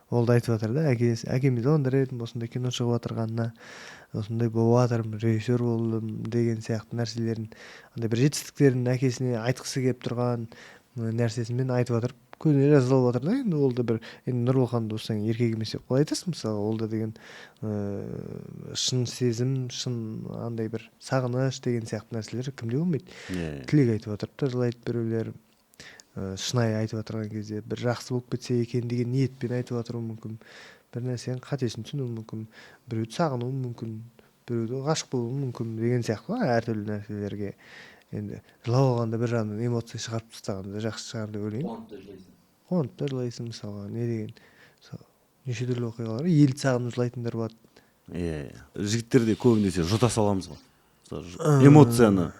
ол да айтып жатыр да, әкеме звондар едім, осындай кино шығып жатырғанына, осындай болып жатырмын, режиссер болдым деген сияқты нәрселерін, андай бір жетістіктерін әкесіне айтқысы келіп тұрған нәрсесімен айтып жатыр. Көзіне жас алып жатыр да, енді ол да бір, енді Нұрболханды осыдан еркек емес деп қалай айтасың, мысалы, ол да деген шын сезім, шын андай бір сағыныш деген сияқты нәрселер кімде болмайды. Тілек айтып жатыр да, жылайды біреулер, шынайы айтып жатырған кезде бір жақсы болып кетсе екен деген ниетпен айтып жатыруы мүмкін, бір нәрсенің қатесін түсінуі мүмкін, біреуді сағынуы мүмкін, біреуді ғашық болуы мүмкін деген сияқты әртүрлі нәрселерге. Енді жылап алғанда бір жағынан эмоция шығарып тастағанда жақсы шығар деп ойлаймын. Қуанып та жылайсың мысалға, не деген неше түрлі оқиғалар, елді сағынып жылайтындар болады. Жігіттерде көбінесе жұта саламыз ғой. Эмоцияны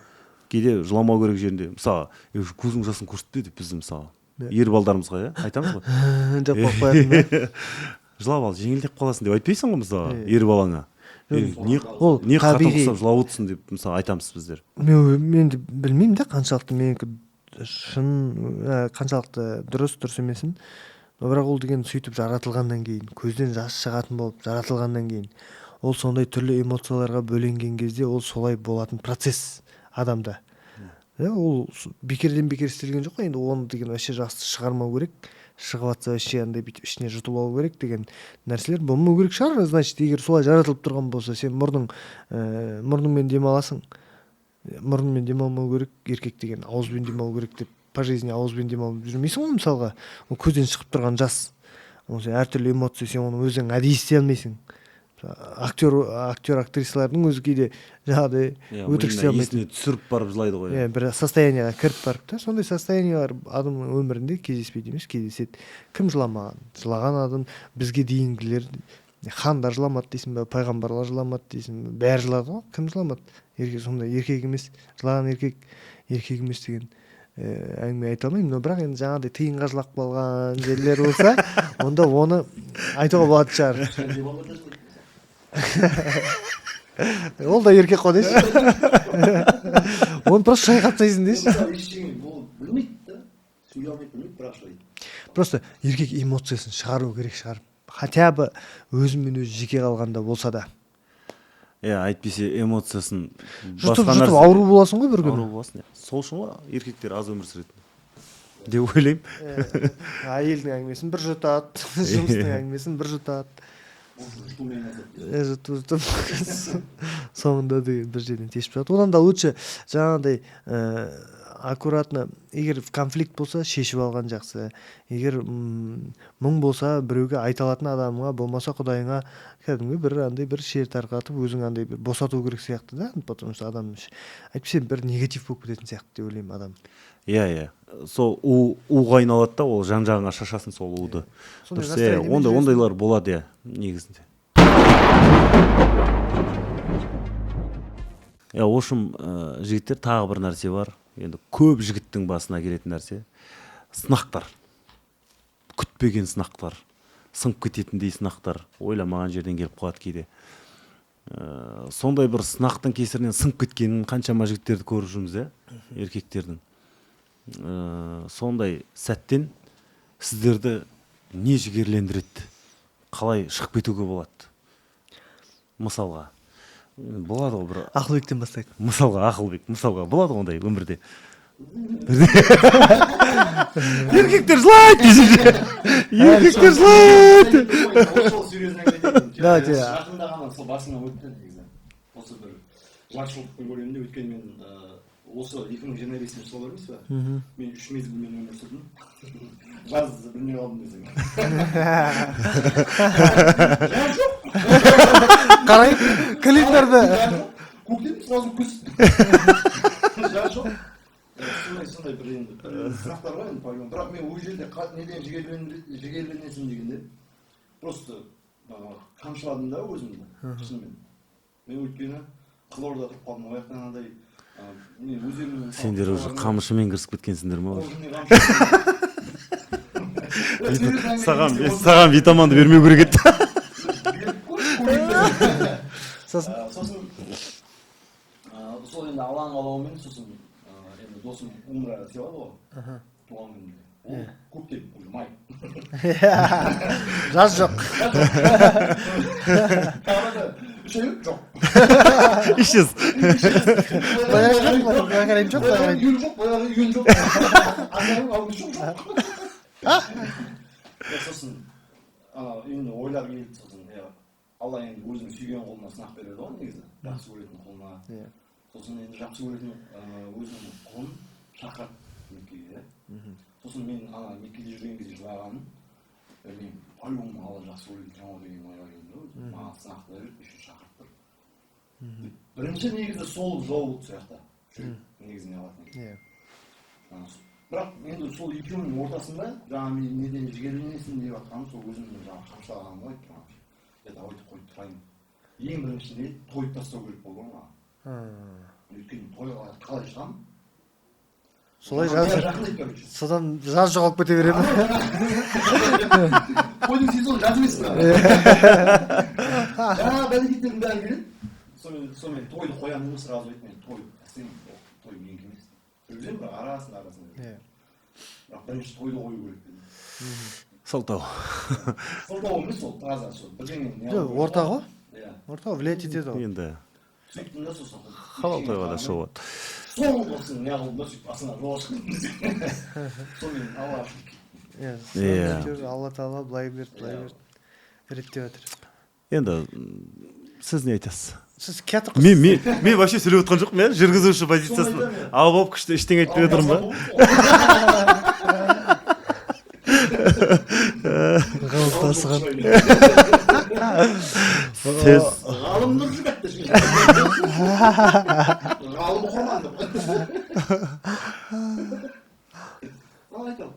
кейде жыламау керек жерінде, мысалы, көзің жасын көрсетті деп бізді мысалы ер балдарымызға айтамыз ғой. Деп қойып жылап ал, жеңілдеп қаласың деп айтпайсың ғой мысалы ер балаңа. Не қатал ұқсап жылап отырсың деп мысалы айтамыз біздер. Мен де білмеймін де қаншалықты менікі шын, қаншалықты дұрыс емесін. Бірақ ол деген сөйтіп жаратылғаннан кейін, көзден жас шығатын болып жаратылғаннан кейін, ол сондай түрлі эмоцияларға бөленген кезде ол солай болатын процесс адамда. Ол бекерден бекер істелген жоқ қой, енді оны деген вообще жақсы шығармау керек. Шығып жатса вообще андай бүйтіп ішіне жұтып алу керек деген нәрселер болмау керек шығар. Значит, егер солай жаратылып тұрған болса, сен мұрныңмен демаласың. Мұрныңмен демалмау керек, еркек деген ауызбен демалу керек деп по жизни ауызбен демалып жүрмейсің ғой мысалға. Ол көзден шығып тұрған жас. Сен әртүрлі эмоция, сен оны өзің әдейі істей алмайсың. Актер актрисалардың өзі кейде жаңағыдай өтірік істей алмайды. Есіне түсіріп барып жылайды ғой. Бір состояниеға кіріп барып та, сондай состояниялар адамның өмірінде кездеспейді емес, кездеседі. Кім жыламаған? Жылаған адам бізге дейінгілер, хандар жыламады дейсің бе, пайғамбарлар жыламады дейсің бе, бәрі жылады ғой, кім жыламады? Еркек сондай еркек емес, жылаған еркек емес деген әңгіме айта алмаймын, но бірақ енді жаңағыдай тиынға жылап қалған жерлер болса, онда оны айтуға болады шығар. Ол да еркек қой деші. Оны просто шайқап тастайсың деші. Білмейді да, сөйлей алмайды, білмейді, бірақ шылайды. Просто еркек эмоциясын шығару керек шығар. Хотя бы өзімен өзі жеке қалғанда болса да. Әйтпесе эмоциясын жұтып ауру боласың ғой бір күні. Ауру боласың. Сол үшін ғой еркектер аз өмір сүретін деп ойлаймын. Әйелдің әңгімесін бір жұтады, жұмыстың әңгімесін бір жұтады. Жұтып соңында деген бір жерден тешіп жатады. Одан да лучше жаңағыдай аккуратно, егер конфликт болса шешіп алған жақсы. Егер мұң болса біреуге айта алатын адамға, болмаса құдайыңа кәдімгі бір андай бір шер тарқатып өзің андай бір босату керек сияқты да, потому что адам әйтпесе бір негатив болып кететін сияқты деп ойлаймын адам. Сол уға айналады да, ол жан-жағыңа шашасын сол уды. Ондайлар болады негізінде. В общем, жігіттер тағы бір нәрсе бар. Енді көп жігіттің басына келетін нәрсе сынақтар. Күтпеген сынақтар, сынып кететіндей сынақтар, ойламаған жерден келіп қалады кейде. Сондай бір сынақтың кесірінен сынып кеткенін қаншама жігіттерді көріп жүрміз, еркектердің. Сондай сәттен сіздерді не жігерлендіреді? қалай шығып кетуге болады? Мысалға болады ғой бір Ақылбектен бастайық. мысалға Ақылбек, мысалға болады ғой ондай өмірде. Еркектер жылайды десеңші. Еркектер жылайды. Ошол серьезно айтайын. Давайте. Жақында ғана сол басымнан өтті негізі. Осы бір жаршылықтың көлемінде, өйткені мен осы 2025 жылы емес па? Мен 3 мезгілмен өмір сүрдім. Жаз білмей қалдым десең. Қарай, календарда. Көктем сразу күз. Жаз жоқ. Сондай бір енді сұрақтар бар енді по-любому. Бірақ мен ол жерде неден жігерленесің дегенде просто қамшыладым да өзімді, шынымен. Мен өйткені Қызылорда тұрып қалдым, ол жақтан андай мен өздерімнің Сендер уже қамшымен кірісіп кеткенсіңдер ма? Саған витаминді бермеу керек еді. Сосын сол енді Алланың қалауымен сосын енді досым умра сыйлады ғой туған күнінде. Ол көктем уже май. жаз жоқ. Үш ай жоқ. Ишсіз. Баяғы жоқ. Үйін жоқ, баяғы үйін жоқ. Ағайын алдын жоқ. Сосын енді ойлар келді сосын. Алла енді өзінің сүйген қолына сынақ береді ғой негізі. Жақсы көретін қолына. Сосын енді жақсы көретін өзінің қолын шақырады Меккеге. Сосын мен Меккеде жүрген кезде жылағаным. Мен по-любому Алла жақсы көретін жаңа деген ойға келді. Маған сынақты беріп, еще шақырып тұр. Бірінші негізі сол жол болды сияқты. Негізіне алатын. Бірақ енді сол екеуінің ортасында жаңа мен неден жігерленесің деп жатқаным сол өзімнің жаңа қамшылағаным ғой. Давайте қойып тұрайын. Ең біріншісінде тойып тастау керек болды ғой маған. Өйткені тойға қалай шығамын? Солай жаз. Содан жаз жоғалып кете береді. Тойдың сезоны жаз емес па? Жаңа бәлекеттердің бәрі келеді. Сонымен тойды қоямын емес, сразу айтпаймын. Той менікі емес. Жүргіземін бірақ арасында. Бірақ бірінші тойды қою керек дедім. Сылтау. Сылтау емес ол, таза сол. Жоқ, орта ғой. Орта влиять етеді ғой. Енді сөйттім да сосын. халал тойға да шығып. Сол болсын, не қылдым да сөйтіп басына жол шықтым. Сонымен Алла Алла тағала былай берді. Реттеп жатыр. Енді сіз не айтасыз? Сіз кәті Мен вообще сөйлеп отқан жоқпын, мен жүргізуші позициясын алып алып күшті ештеңе айтпай отырмын ба? Ғалымтасыған. Ғалымдыр жүгәтті. Ғалым оқырманды. Ал айтам.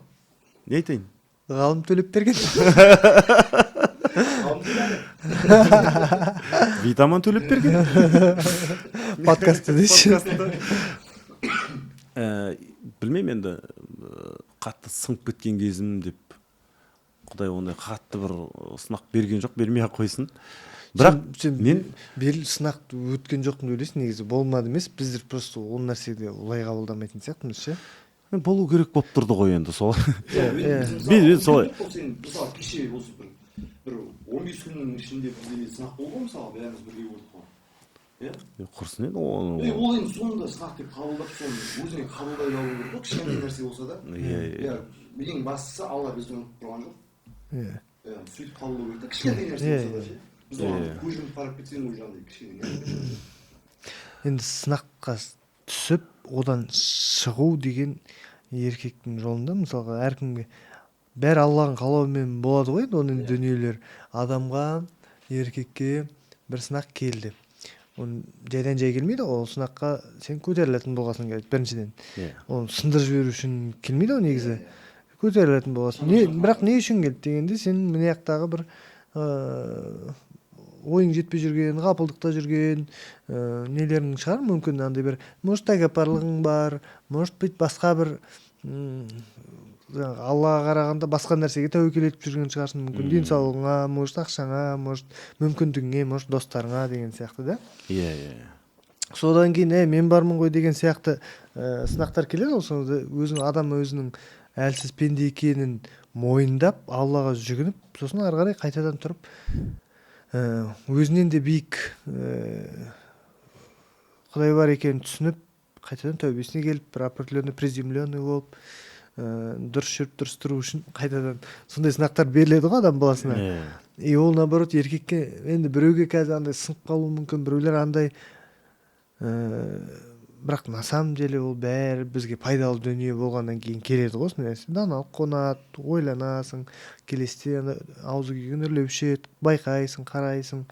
Не айтайын? Ғалым төлеп берген. Витамин төлеп берген. Подкастты дейші. Білмеймін енді қатты сынып кеткен кезім деп Құдай ондай қатты бір сынақ берген жоқ, бермей ақ қойсын. Бірақ мен сынақ өткен жоқпын деп ойлайсың, негізі болмады емес, біздер просто ол нәрседе олай қабылдамайтын сияқтымыз ше. Болу керек болып тұрды ғой енді сол. Мен солай. Мысалы кеше осы бір 15 күннің ішінде бізде сынақ болды ғой, мысалы бәріміз бірге көрдік қой. Құрсын енді ол енді соңында сынақ деп қабылдап соны өзіңе қабылдай алу керек қой, кішкентай нәрсе болса да. Ең бастысы Алла бізді ұмытып тұрған жоқ. Сөйтіп қабылдау керек та, кішкентай нәрсе болса да ше. Біз оған көз жұмып қарап кетсең ол жағдай кішкене. Енді сынаққа түсіп одан шығу деген еркектің жолында мысалға әркімге бәрі Алланың қалауымен болады ғой, оның дүниелер. Адамға, еркекке бір сынақ келді. Оны жайдан жай келмейді, ол сынаққа сен көтерілетін болғасын керек біріншіден. Оны сындырып жіберу үшін келмейді ғой негізі. Көтерілетін болғасын. Бірақ не үшін келді дегенде сен мына жақтағы бір ойың жетпей жүрген, ғапылдықта жүрген нелерің шығар, мүмкін андай бір может тәкаппарлығың бар, может быть басқа бір Аллаға қарағанда басқа нәрсеге тәуекел етіп жүрген шығарсың, мүмкін денсаулығыңа, может ақшаңа, может мүмкіндігіңе, может достарыңа деген сияқты да. Содан кейін мен бармын ғой деген сияқты сынақтар келеді, ол сонда адам өзінің әлсіз пенде екенін мойындап Аллаға жүгініп, сосын ары қарай қайтадан тұрып өзінен де биік Құдай бар екенін түсініп, қайтадан тәубесіне келіп, бір определенный приземленный болып, дұрыс жүріп дұрыс тұру үшін қайтадан сондай сынақтар беріледі ғой адам баласына. И ол наоборот еркекке енді біреуге қазір андай сынып қалуы мүмкін, біреулер андай бірақ на самом деле ол бәрі бізге пайдалы дүние болғаннан кейін келеді ғой осындай нәрсе. Даналық қонады, ойланасың, келесіде аузы күйген үрлеуші еді, байқайсың, қарайсың.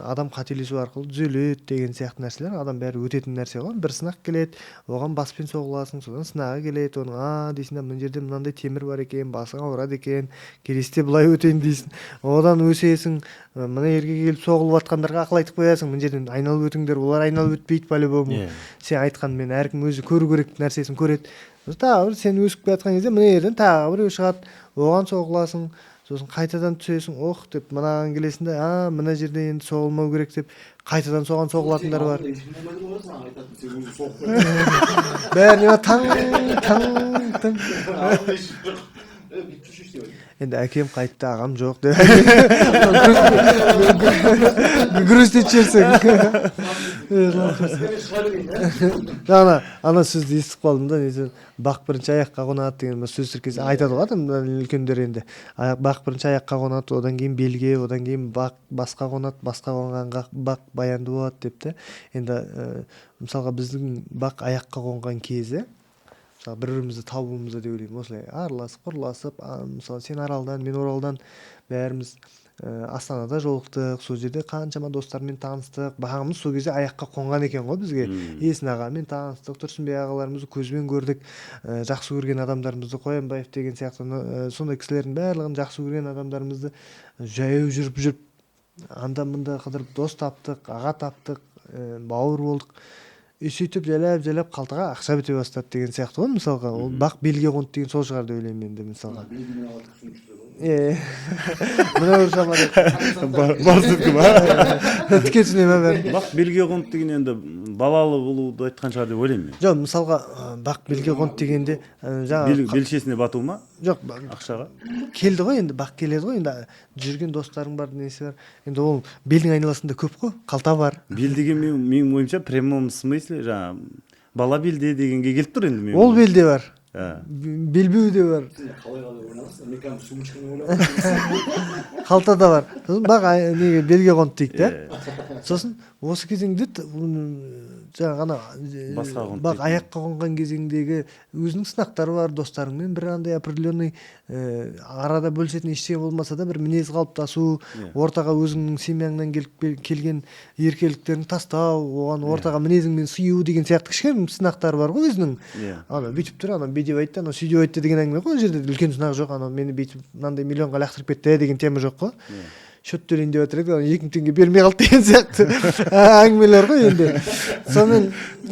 Адам қателесу арқылы түзеледі деген сияқты нәрселер адам бәрі өтетін нәрсе ғой. Бір сынақ келеді, оған баспен соғыласың, содан сынағы келеді, оның дейсің, мына жерде мынандай темір бар екен, басың ауырады екен, келесіде былай өтейін дейсің. Одан өсесің, мына жерге келіп соғылып жатқандарға ақыл айтып қоясың, мына жерден айналып өтіңдер, олар айналып өтпейді по-любому. Сен айтқанмен әркім өзі көру керек нәрсесін көреді. Тағы бір сен өсіп жатқан кезде мына жерден тағы біреу шығады, оған соғыласың. Сосын қайтадан түсесің, деп мынаған келесің де, мына жерде енді соғылмау керек деп, қайтадан соған соғылатындар бар. Бәріне таң. Енді әкем қайтты, ағам жоқ деп. Грустить жүрсің. Ана сөзді естіп қалдым да, бақ бірінші аяққа қонады деген сөз тіркесі айтады ғой адамдар үлкендер енді. Бақ бірінші аяққа қонады, одан кейін белге, одан кейін бақ басқа қонады, басқа қонғанға бақ баянды болады деп те. Енді мысалға біздің бақ аяққа қонған кезі бір-бірімізді табуымызды деп ойлаймын. Осылай араласып, құрласып, мысалы сен Аралдан, мен Оралдан бәріміз Астанада жолықтық, сол жерде қаншама достармен таныстық. Бағымыз сол кезде аяққа қонған екен ғой бізге. Есін ағамен таныстық, Тұрсынбек ағаларымызды көзбен көрдік, жақсы көрген адамдарымызды, Қоянбаев деген сияқты сондай кісілердің барлығын жақсы көрген адамдарымызды жаяу жүріп анда-мында қыдырып дос таптық, аға таптық, бауыр болдық. Сөйтіп жайлап қалтаға ақша біте бастады деген сияқты ғой мысалға. Ол бақ белге қонды деген сол шығар деп ойлаймын енді мысалға. Мына бір шамада Барсыздікі ма? Тіке түсіне ма бәрі? Бақ белге қонды деген енді балалы болуды айтқан шығар деп ойлаймын мен. Жоқ, мысалға бақ белге қонды дегенде Белшесіне бату ма? Жоқ, ақшаға. Келді ғой енді, бақ келеді ғой енді. Жүрген достарың бар, несі бар. Енді ол белдің айналасында көп қой, қалта бар. Бел деген менің ойымша прямом смысле жаңа бала белде дегенге келіп тұр енді. Ол белде бар. Белбеу де бар. Қалта да бар. Сосын бақ неге белге қонды дейді да. Сосын осы кезеңде жаңа бақ аяққа қонған кезеңдегі өзінің сынақтары бар, достарыңмен бір андай определенный арада бөлісетін ештеңе болмаса да бір мінез қалыптасу, ортаға өзіңнің семьяңнан келген еркеліктерін тастау, оған ортаға мінезіңмен сыю деген сияқты кішкене сынақтары бар ғой өзінің. Ана бүйтіп тұр, ана бүйтіп айтты, ана сөйтіп айтты деген әңгіме ғой. Ол жерде үлкен сынақ жоқ, ана мені бүйтіп мынандай миллионға лақтырып кетті деген тема жоқ қой. Счет төлейін деп жатыр еді, 2000 теңге бермей қалды деген сияқты әңгімелер ғой енді.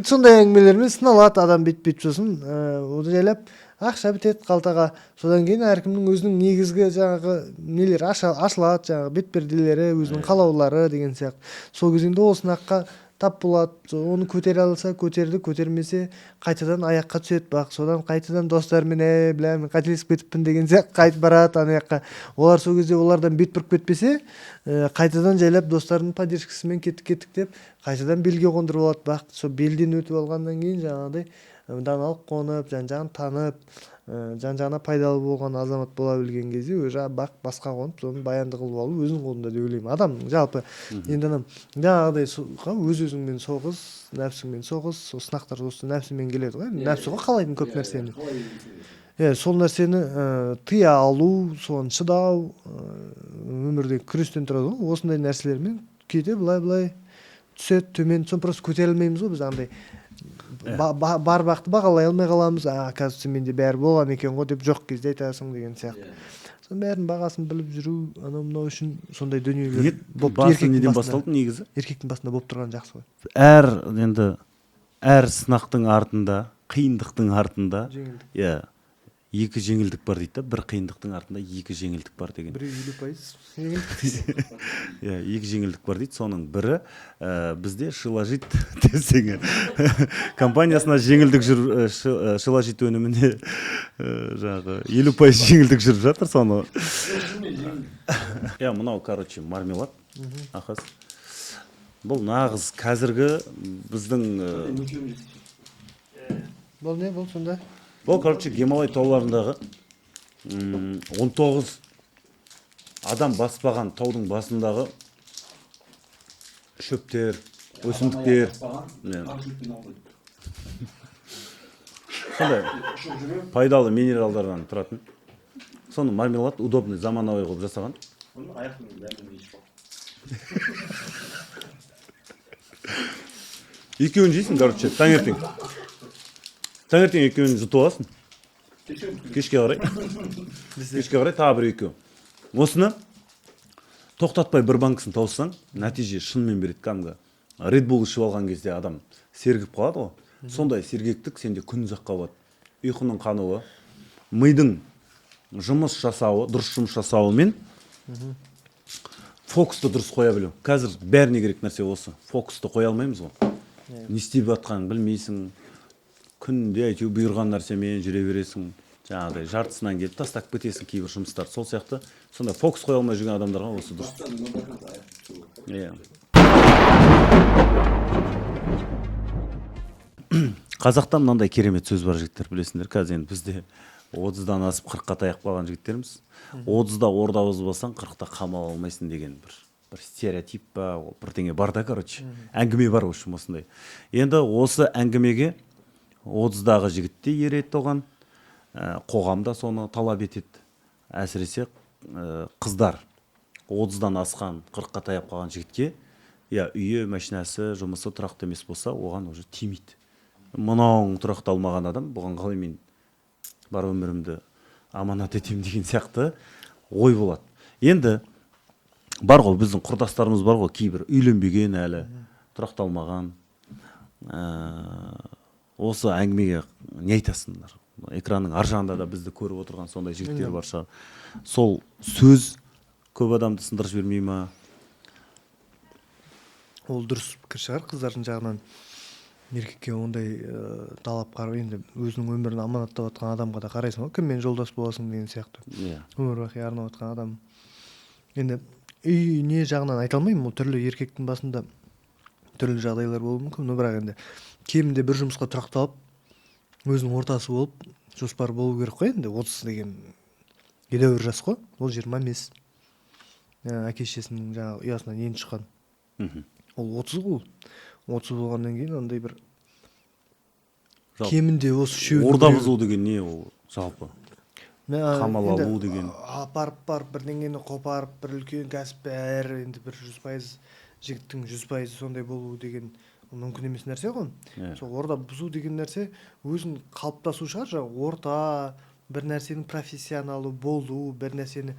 Сондай әңгімелермен сыналады адам бүйтіп сосын оды жайлап ақша бітеді қалтаға. Содан кейін әркімнің өзінің негізгі жаңағы нелер ашылады, жаңағы бетперделері, өзінің қалаулары деген сияқты. Сол кезеңде ол сынаққа тап болады, оны көтере алса көтерді, көтермесе қайтадан аяққа түседі бақ. Содан қайтадан достарымен мен қателесіп кетіппін деген сияқты қайтып барады ана жаққа. Олар сол кезде олардан бет бұрып кетпесе, қайтадан жайлап достарының поддержкасымен кеттік деп қайтадан белге қондырып алады бақ. Сол белден өтіп алғаннан кейін жаңағыдай даналық қонып, жан-жағын танып, жан-жағына пайдалы болған азамат бола білген кезде уже бақ басқа қонып, соны баянды қылып алу өзінің қолында деп ойлаймын. Адам жалпы енді жаңағыдай өз-өзіңмен соғыс, нәпсіңмен соғыс, сол сынақтар осы нәпсімен келеді ғой. Нәпсі ғой қалайтын көп нәрсені. Сол нәрсені тыя алу, соған шыдау, өмірде күрестен тұрады ғой. Осындай нәрселермен кейде былай түседі, төмен, соны просто көтере алмаймыз ғой біз андай. Бар бақты бағалай алмай қаламыз. Қазір менде бәрі болған екен ғой деп жоқ кезде айтасың деген сияқты. Соның бәрін бағасын біліп жүру, анау үшін сондай дүниелер болып неден басталды негізі? Еркектің басында болып тұрған жақсы ғой. Әр сынақтың артында, қиындықтың артында, екі жеңілдік бар дейді да, бір қиындықтың артында екі жеңілдік бар деген. Біреу 50% Иә, екі жеңілдік бар дейді. Соның бірі бізде Шилажит десең компаниясына жеңілдік Шилажит өніміне жаңағы 50% жеңілдік жүріп жатыр. Соны иә, мынау короче мармелад ақас. Бұл нағыз қазіргі біздің Бұл не бұл сонда? бұл короче Гималай тауларындағы 19 адам баспаған таудың басындағы шөптер, өсімдіктер. Сондай пайдалы минералдардан тұратын. Соны мармелад удобный, заманауи қылып жасаған. Екеуін жейсің, короче, таңертең. Таңертең екеуін жұтып аласың. Кешке қарай. Кешке қарай тағы бір екеу. Осыны тоқтатпай бір банкасын тауыссаң, нәтиже шынымен береді кәдімгі. Red Bull ішіп алған кезде адам сергіп қалады ғой. Сондай сергектік сенде күн ұзаққа болады. Ұйқының қануы, мидың жұмыс жасауы, дұрыс жұмыс жасауы мен фокусты дұрыс қоя білу. Қазір бәріне керек нәрсе осы. Фокусты қоя алмаймыз ғой. Не істеп жатқанын білмейсің. Күнде әйтеу бұйырған нәрсемен жүре бересің. Жаңағыдай жартысынан келіп тастап кетесің кейбір жұмыстар. Сол сияқты сонда фокус қоя алмай жүрген адамдарға осы дұрыс. Қазақта мынандай керемет сөз бар жігіттер, білесіңдер. Қазір енді бізде 30-дан асып 40-қа таяп қалған жігіттеріміз. 30-да орда бұзбасаң 40-та қамал алмайсың деген бір стереотип па, бірдеңе бар да, короче. Әңгіме бар осы осындай. Енді осы әңгімеге 30-дағы жігітте ереді оған, қоғамда соны талап етеді. Әсіресе қыздар 30-дан асқан 40-қа таяп қалған жігітке, я үйі, машинасы, жұмысы тұрақты емес болса, оған уже тимейді. Мынауың тұрақталмаған адам, бұған қалай мен бар өмірімді аманат етем деген сияқты ой болады. Енді бар ғой, біздің құрдастарымыз бар ғой, кейбір үйленбеген әлі, тұрақталмаған. Осы әңгімеге не айтасыңдар? Экранның ар жағында да бізді көріп отырған сондай жігіттер бар шығар. Сол сөз көп адамды сындырып жібермей ма? Ол дұрыс пікір шығар, қыздардың жағынан еркекке ондай талап қарап, енді өзінің өмірін аманаттап отқан адамға да қарайсың ғой, кіммен жолдас боласың деген сияқты. Өмір бақи арнап отқан адам. Енді үй не жағынан айта алмаймын, ол түрлі еркектің басында түрлі жағдайлар болуы мүмкін, бірақ енді кемінде бір жұмысқа тұрақталып, өзінің ортасы болып, жоспар болу керек қой. Енді 30 деген едәуір жас қой, ол 20 емес. Әке-шешесінің жаңағы ұясынан енді шыққан. Ол 30 ғой. 30 болғаннан кейін ондай бір кемінде осы үшеуі орда бұзу деген не ол жалпы? Қамал алу деген. Апарып бірдеңені қопарып, бір үлкен кәсіп бәрі енді бір 100% жігіттің 100% сондай болу деген мүмкін емес нәрсе ғой. Сол орда бұзу деген нәрсе өзін қалыптасу шығар, жаңағы орта, бір нәрсенің профессионалы болу, бір нәрсені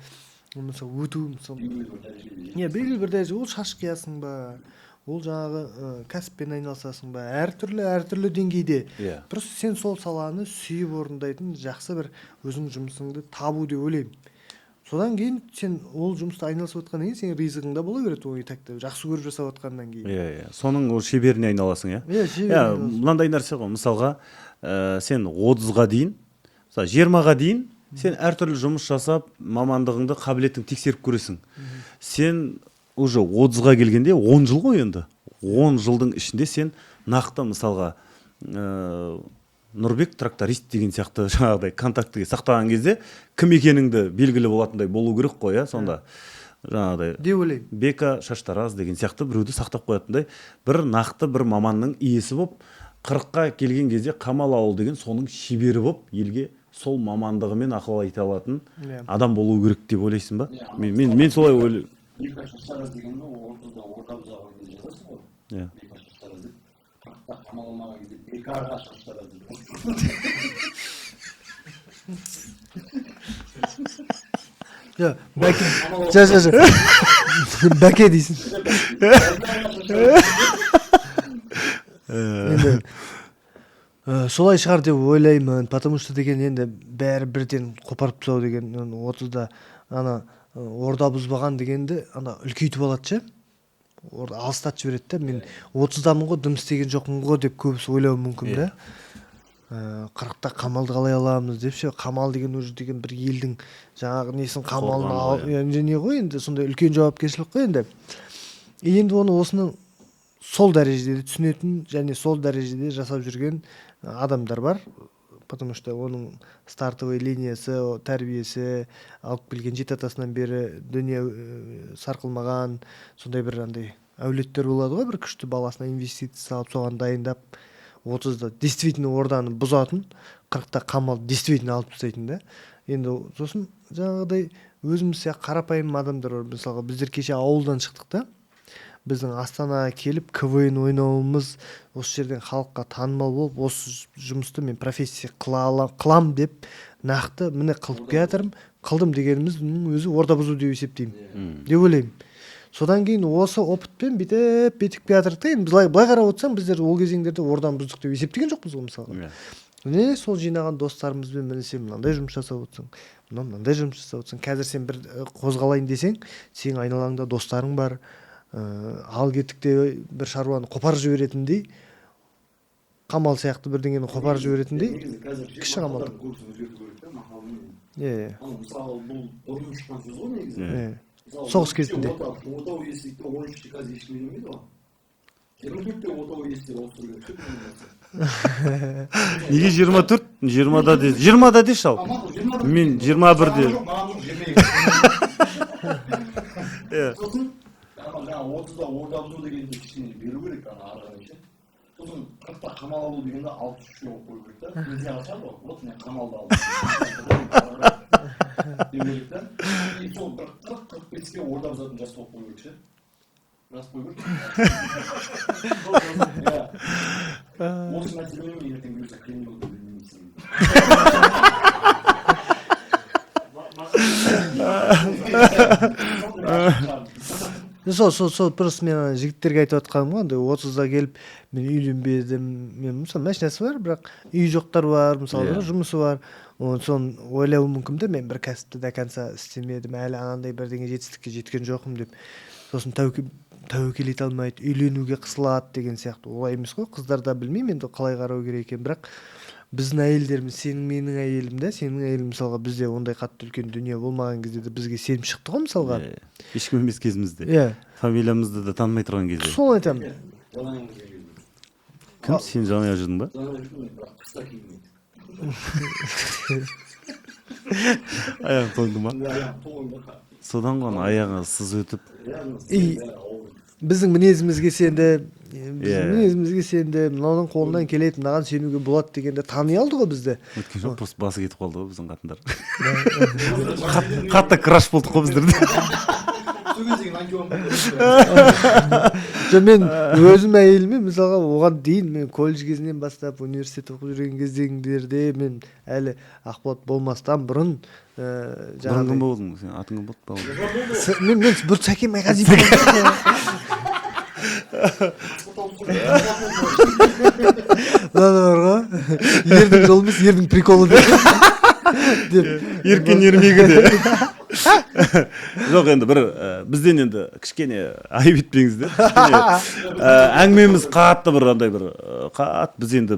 мысалы өту, белгілі бір дәреже, ол шаш қиясың ба, ол жаңағы кәсіппен айналысасың ба, әртүрлі деңгейде. Просто сен сол саланы сүйіп орындайтын жақсы бір өзің жұмысыңды табу деп ойлаймын. Содан кейін сен ол жұмыста айналысып отқаннан кейін сен ризығыңда бола береді, ой такты жақсы көріп жасап отқаннан кейін. Соның ол шеберіне айналасың, мынандай нәрсе ғой, мысалға сен 30-ға дейін, 20-ға дейін сен әртүрлі жұмыс жасап, мамандығыңды, қабілетіңді тексеріп көресің. Сен уже 30-ға келгенде 10 жыл ғой енді. 10 жылдың ішінде сен нақты мысалға Нұрбек тракторист деген сияқты жаңағыдай контактіге сақтаған кезде кім екеніңді белгілі болатындай болу керек қой, сонда жаңағыдай деп ойлаймын. Бека Шаштараз деген сияқты біреуді сақтап қоятындай бір нақты бір маманның иесі болып 40-қа келген кезде қамал алу деген соның шебері болып елге сол мамандығымен ақыл айта алатын адам болу керек деп ойлайсың ба? Мен солай ойлаймын. Бека Шаштараз дегенді 30-да орта бұзаған кезде жазасың ғой. Бека Шаштараз деп. Қамал алмаған кезде Бекарға Шаштараз деп. Бәке дейсің. Солай шығар деп ойлаймын, потому что деген енді бәрі бірден қопарып тастау деген 30-да ана орда бұзбаған дегенді ана үлкейтіп алады ше. Алыстатып жібереді да. Мен 30-дамын ғой, дым істеген жоқпын ғой деп көбісі ойлауы мүмкін да. 40-та қамалды қалай аламыз деп ше. Қамал деген уже деген бір елдің жаңағы несін қамалын алып, не ғой енді, сондай үлкен жауапкершілік қой енді. Енді осыны сол дәрежеде түсінетін және сол дәрежеде жасап жүрген адамдар бар. Потому что оның стартовый линиясы, тәрбиесі, алып келген жеті атасынан бері дүние сарқылмаған, сондай бір андай әулеттер болады ғой, бір күшті баласына инвестиция салып, соған дайындап, 30-да действительно орданы бұзатын, 40-та қамал действительно алып тастайтын да. Енді сосын жаңағыдай өзіміз сияқты қарапайым адамдар бар. Мысалға біздер кеше ауылдан шықтық та. Біздің Астанаға келіп КВН ойнауымыз, осы жерден халыққа танымал болып, осы жұмысты мен профессия қылам деп нақты міне қылып келатырмын. Қылдым дегеніміздің өзі орда бұзу деп есептеймін. Деп ойлаймын. Содан кейін осы опытпен бетік келатырдық та. Енді былай қарап отырсаң, біздер ол кезеңдерде ордан бұздық деп есептеген жоқпыз ғой мысалға. Міне сол жинаған достарымызбен міне сен мынандай жұмыс жасап отырсың, мынандай жұмыс жасап отырсың. Қазір сен бір қозғалайын десең, сенің айналаңда достарың бар. Ал кеттікте бір шаруаны қопарып жіберетіндей, қамал сияқты бірдеңені қопарып жіберетіндей, кіші қамал. Мысалы бұл бұрын шыққан сөз ғой негізі. Соғыс кезінде. Отау есікті 13-те қазір ешкім үйленмейді ғой. 24-те отау есіктер ауыстыру керек. Неге 24? 20-да дейсіз. 20-да дейсіз ал. Мен 21-де. Сосын жаңа 30-да орда бұзу дегенді кішкене беру керек ары қарай ше. Сосын 40-та қамал алу дегенде 63-ге қойып қою керек та. Несіне қашар ғой. Вот мен қамалды алдым. Деу керек та. И сол 40-45-ге орда бұзатын жас болып қою керек ше. Жас қою керек. Осы мәселемен мен ертең өзі қиын болды деп білмеймін. Сол просто мен жігіттерге айтып отқаным ғой, 30-да келіп мен үйленбедім, мен мысалы машинасы бар, бірақ үй жоқтар бар, мысалы жұмысы бар. Соны ойлауы мүмкін да, мен бір кәсіпті до конца істемедім, әлі анандай бірдеңе жетістікке жеткен жоқпын деп. Сосын тәуекел ете алмайды, үйленуге қысылады деген сияқты. Олай емес қой, қыздар да білмеймін енді қалай қарау керек екен, бірақ біздің әйелдеріміз, сенің менің әйелім да, сенің әйелің мысалға бізде ондай қатты үлкен дүние болмаған кезде де бізге сеніп шықты ғой мысалға. Ешкім емес кезімізде. Фамилиямызды да танымай тұрған кезде. Сол айтамын. Кім? Сен жаңа жүрдің ба? Аяғын тоңды ма? Содан ғана аяғын сыз өтіп. Біздің мінезімізге сенді, мынаудың қолынан келеді, мынаған сенуге болады дегенде тани алды ғой бізді. Өткен жоқ, просто басы кетіп қалды ғой біздің қатындар. Қатты краш болдық қой біздерде. Мен өзім әйеліме мысалға оған дейін мен колледж кезінен бастап университет оқып жүрген кездерде мен әлі Ақболат болмастан бұрын бұрын кім болдың? Сен атың кім болды? Мен бір Сәкен Майғазиев. Ердің жолы емес, ердің приколы деп. Еркен ермегі де. Жоқ, енді бір бізден енді кішкене айып етпеңіздер. Әңгімеміз қатты бір андай бір қатты біз енді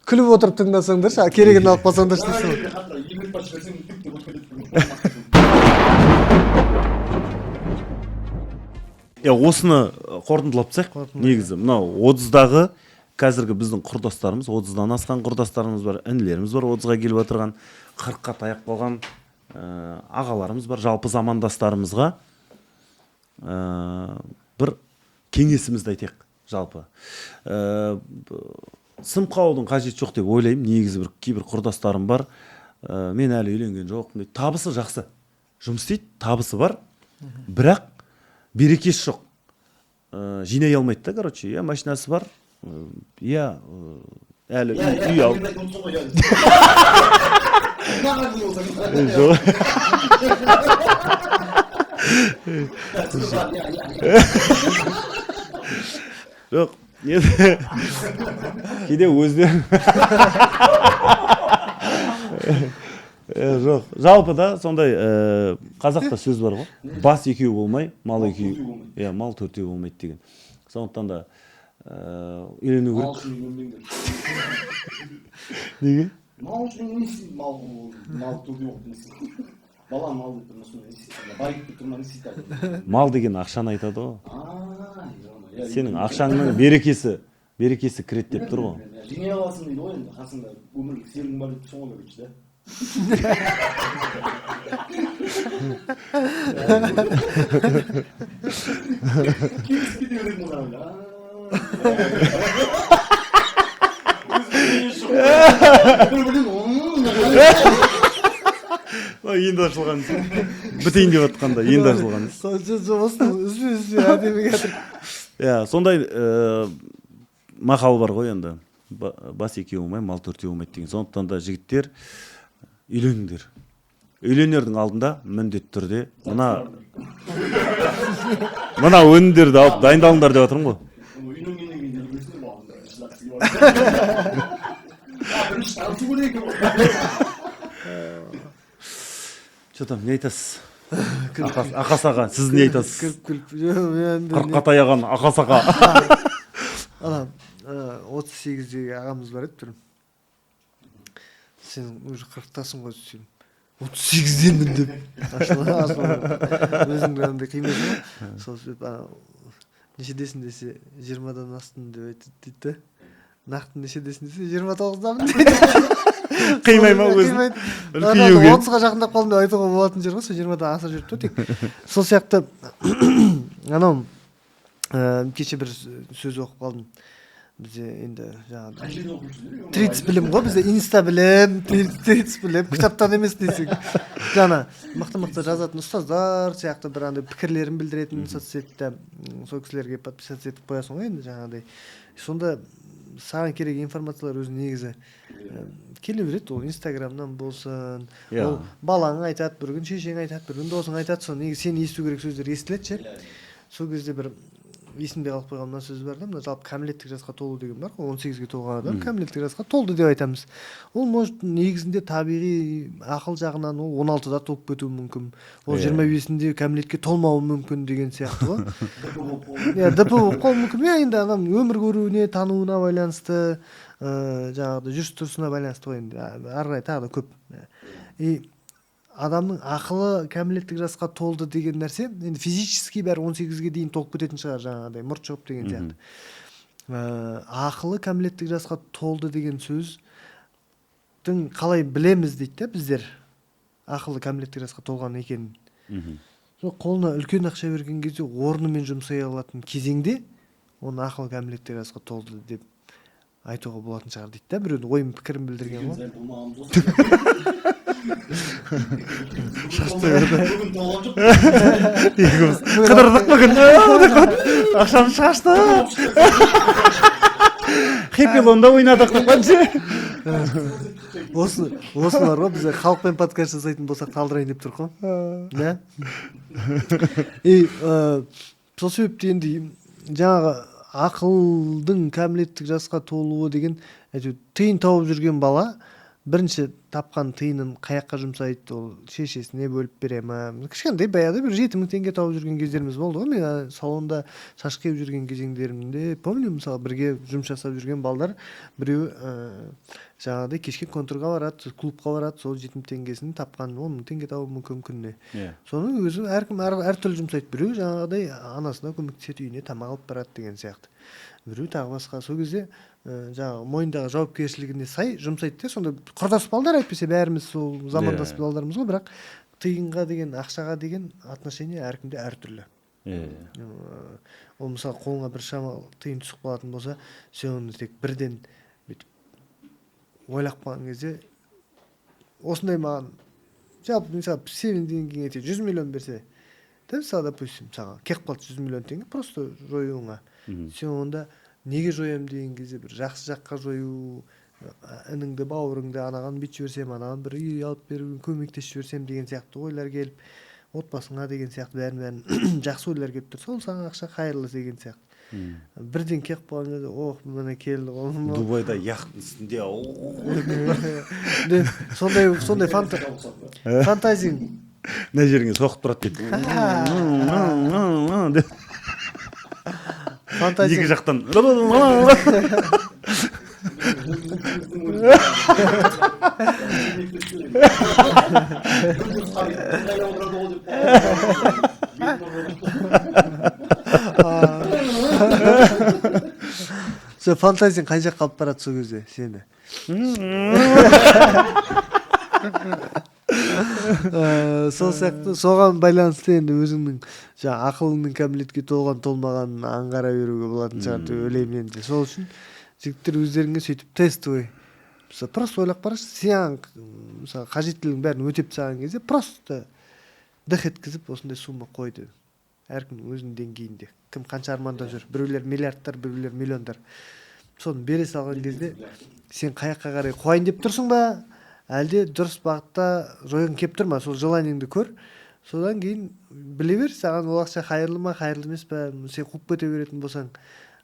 күліп отырып тыңдасаңдар, керегін алып қалсаңдар істейсің. Осыны қорытындылап тастайық. Негізі мынау 30-дағы қазіргі біздің құрдастарымыз, 30-дан асқан құрдастарымыз бар, інілеріміз бар, 30-ға келіп отырған, 40-қа таяп қалған ағаларымыз бар, жалпы замандастарымызға бір кеңесімізді айтайық жалпы. Сым қағудың қажеті жоқ деп ойлаймын. Негізі бір кейбір құрдастарым бар, мен әлі үйленген жоқпын дейді. Табысы жақсы, жұмыс істейді, табысы бар, бірақ берекесі жоқ. Жинай алмайды да, короче, машинасы бар, әлі үй алып. Жоқ, кейде өздері жоқ жалпы да сондай қазақта сөз бар ғой бас екеу болмай мал екеу иә мал төртеу болмайды деген сондықтан да үйлену Мал керек үшін үйленбеңдер. неге Мал үшін не істейді? Мал төбе болып не істейді? Бала мал деп тұрмын, сонда не істейді? Байып деп тұрмын, не істейді? мал деген ақшаны айтады ғой Иә, сенің ақшаңның берекесі кіреді деп тұр ғой жеңе аласың дейді ғой енді, қасыңда өмірлік серігің бар деп тұрсың ғой короче да. Келісіп кете беретін маған. енді ашылған бітейін деп жатқанда енді ашылған осыны үзбей әдемі жатыр. иә сондай мақал бар ғой енді бас екеу болмай мал төртеу болмайды деген сондықтан да жігіттер үйленіңдер үйленердің алдында міндетті түрде мына өнімдерді алып дайындалыңдар деп жатырмын ғой Үйленгеннен кейін де білесіңдер ма? Бірінші танысу керек екен ғой. че там не айтасыз ақас аға сіз не айтасыз Күліп қырыққа таяған ақас аға ана 38-дегі ағамыз бар еді бір. Сен уже 40-тасың ғой десем. 38-демін деп. Өзіңді андай қимайсың ғой. Сол сөйтіп нешедесің десе 20-дан астын деп айтады дейді. Нақты нешедесің десе 29-дамын дейді. қимай ма өзін үлкеюге 30-ға жақындап қалдым деп айтуға болатын жер ғой. Сол 20-дан асып жүріп тұр тек. Сол сияқты анау кеше бір сөз оқып қалдым. Бізде енді жаңағы 30 білім ғой бізде инста білім 30 білім кітаптан емес десең жаңа мықты жазатын ұстаздар сияқты бір андай пікірлерін білдіретін соцсетте сол кісілерге подписаться етіп қоясың ғой енді жаңағыдай сонда саған керек информациялар өзі негізі келе береді ол инстаграмнан болсын ол балаң айтады бір күн шешең айтады бір күн досың айтады сол негізі сен есту керек сөздер естіледі ше сол кезде бір есімде қалып қойған мына сөз бар да мына жалпы кәмелеттік жасқа толу деген бар ғой 18-ге толған адам кәмелеттік жасқа толды деп айтамыз ол может негізінде табиғи ақыл жағынан ол 16-да толып кетуі мүмкін ол 25-інде кәмелетке толмауы мүмкін деген сияқты ғой иә ДП болып қалуы мүмкін иә енді адам өмір көруіне тануына байланысты жаңағыдай жүріс тұрысына байланысты ғой енді ары қарай тағы да көп адамның ақылы кәмелеттік жасқа толды деген нәрсе енді физически бәрі 18-ге дейін толып кететін шығар жаңағыдай мұрт шығып деген сияқты ақылы кәмелеттік жасқа толды деген сөздің қалай білеміз дейді да біздер ақылы кәмелеттік жасқа толған екенін сол қолына үлкен ақша берген кезде орнымен жұмсай алатын кезеңде оны ақылы кәмелеттік жасқа толды деп айтуға болатын шығар дейді да біреудің ойын пікірін білдірген ғой қыдырдық бүгін ақшамыз шашты хэппилонда ойнадық деп қойшы осы бар ғой бізде халықпен подкаст жасайтын болсақ талдырайын деп тұр ғой иә сол себепті енді жаңағы ақылдың кәмелеттік жасқа толуы деген тиын тауып жүрген бала бірінші тапқан тиынын қаяққа жұмсайды ол шешесіне бөліп бере ма кішкентай баяғыда бір 7 мың теңге тауып жүрген кездеріміз болды ғой мен салонда шаш қиып жүрген кезеңдерімде помню мысалы бірге жұмыс жасап жүрген балдар біреу жаңағыдай кешке контурға барады клубқа барады сол 7 мың теңгесін тапқан 10 мың теңге табуы мүмкін күніне соны өзі әркім әртүрлі жұмсайды біреу жаңағыдай анасына көмектеседі үйіне тамақ алып барады деген сияқты біреу тағы басқа сол кезде жаңағы мойнындағы жауапкершілігіне сай жұмсайды да сонда құрдас балдар әйтпесе бәріміз сол замандас балдармыз ғой бірақ тиынға деген ақшаға деген отношение әркімде әртүрлі ол мысалы қолыңа бір шамалы тиын түсіп қалатын болса сен оны тек бірден бүйтіп ойлап қалған кезде осындай маған жалпы мысалы 7 теңгеге 100 миллион берсе да мысалы допустим саған келіп қалды 100 миллион теңге просто жоюыңа сен онда неге жоям деген кезде бір жақсы жаққа жою ініңді бауырыңды анаған бүйтіп жіберсем анаған бір үй алып беру көмектесіп жіберсем деген сияқты ойлар келіп отбасыңа деген сияқты бәрін жақсы ойлар келіп тұрса ол саған ақша қайырлы деген сияқты. Бірден келіп қалған кезде ох міне келді ғой. Дубайда яхттың үстінде сондай фантазияң мына жеріңе соғып тұрады дейді. Екі жақтан фантазияң қай жаққа алып барады сол кезде сені? Сол сияқты соған байланысты енді өзіңнің жаңа ақылыңның кәмелетке толған толмағанын аңғара беруге болатын шығар деп ойлаймын енді. Сол үшін жігіттер өздеріңе сөйтіп тестовый просто ойлап қарашы, сен мысалы қажеттілігің бәрін өтеп тастаған кезде просто дых еткізіп осындай сумма қойды. Әркім өзінің деңгейінде. Кім қанша армандап жүр. Біреулер миллиардтар, біреулер миллиондар. Соны бере салған кезде сен қаяққа қарай қойын деп тұрсың ба? Әлде дұрыс бағытта жойғың кеп тұр ма? Сол желаниеңді көр. Содан кейін біле бер, саған ол ақша қайырлы ма, қайырлы емес пе? Сен қуып кете беретін болсаң,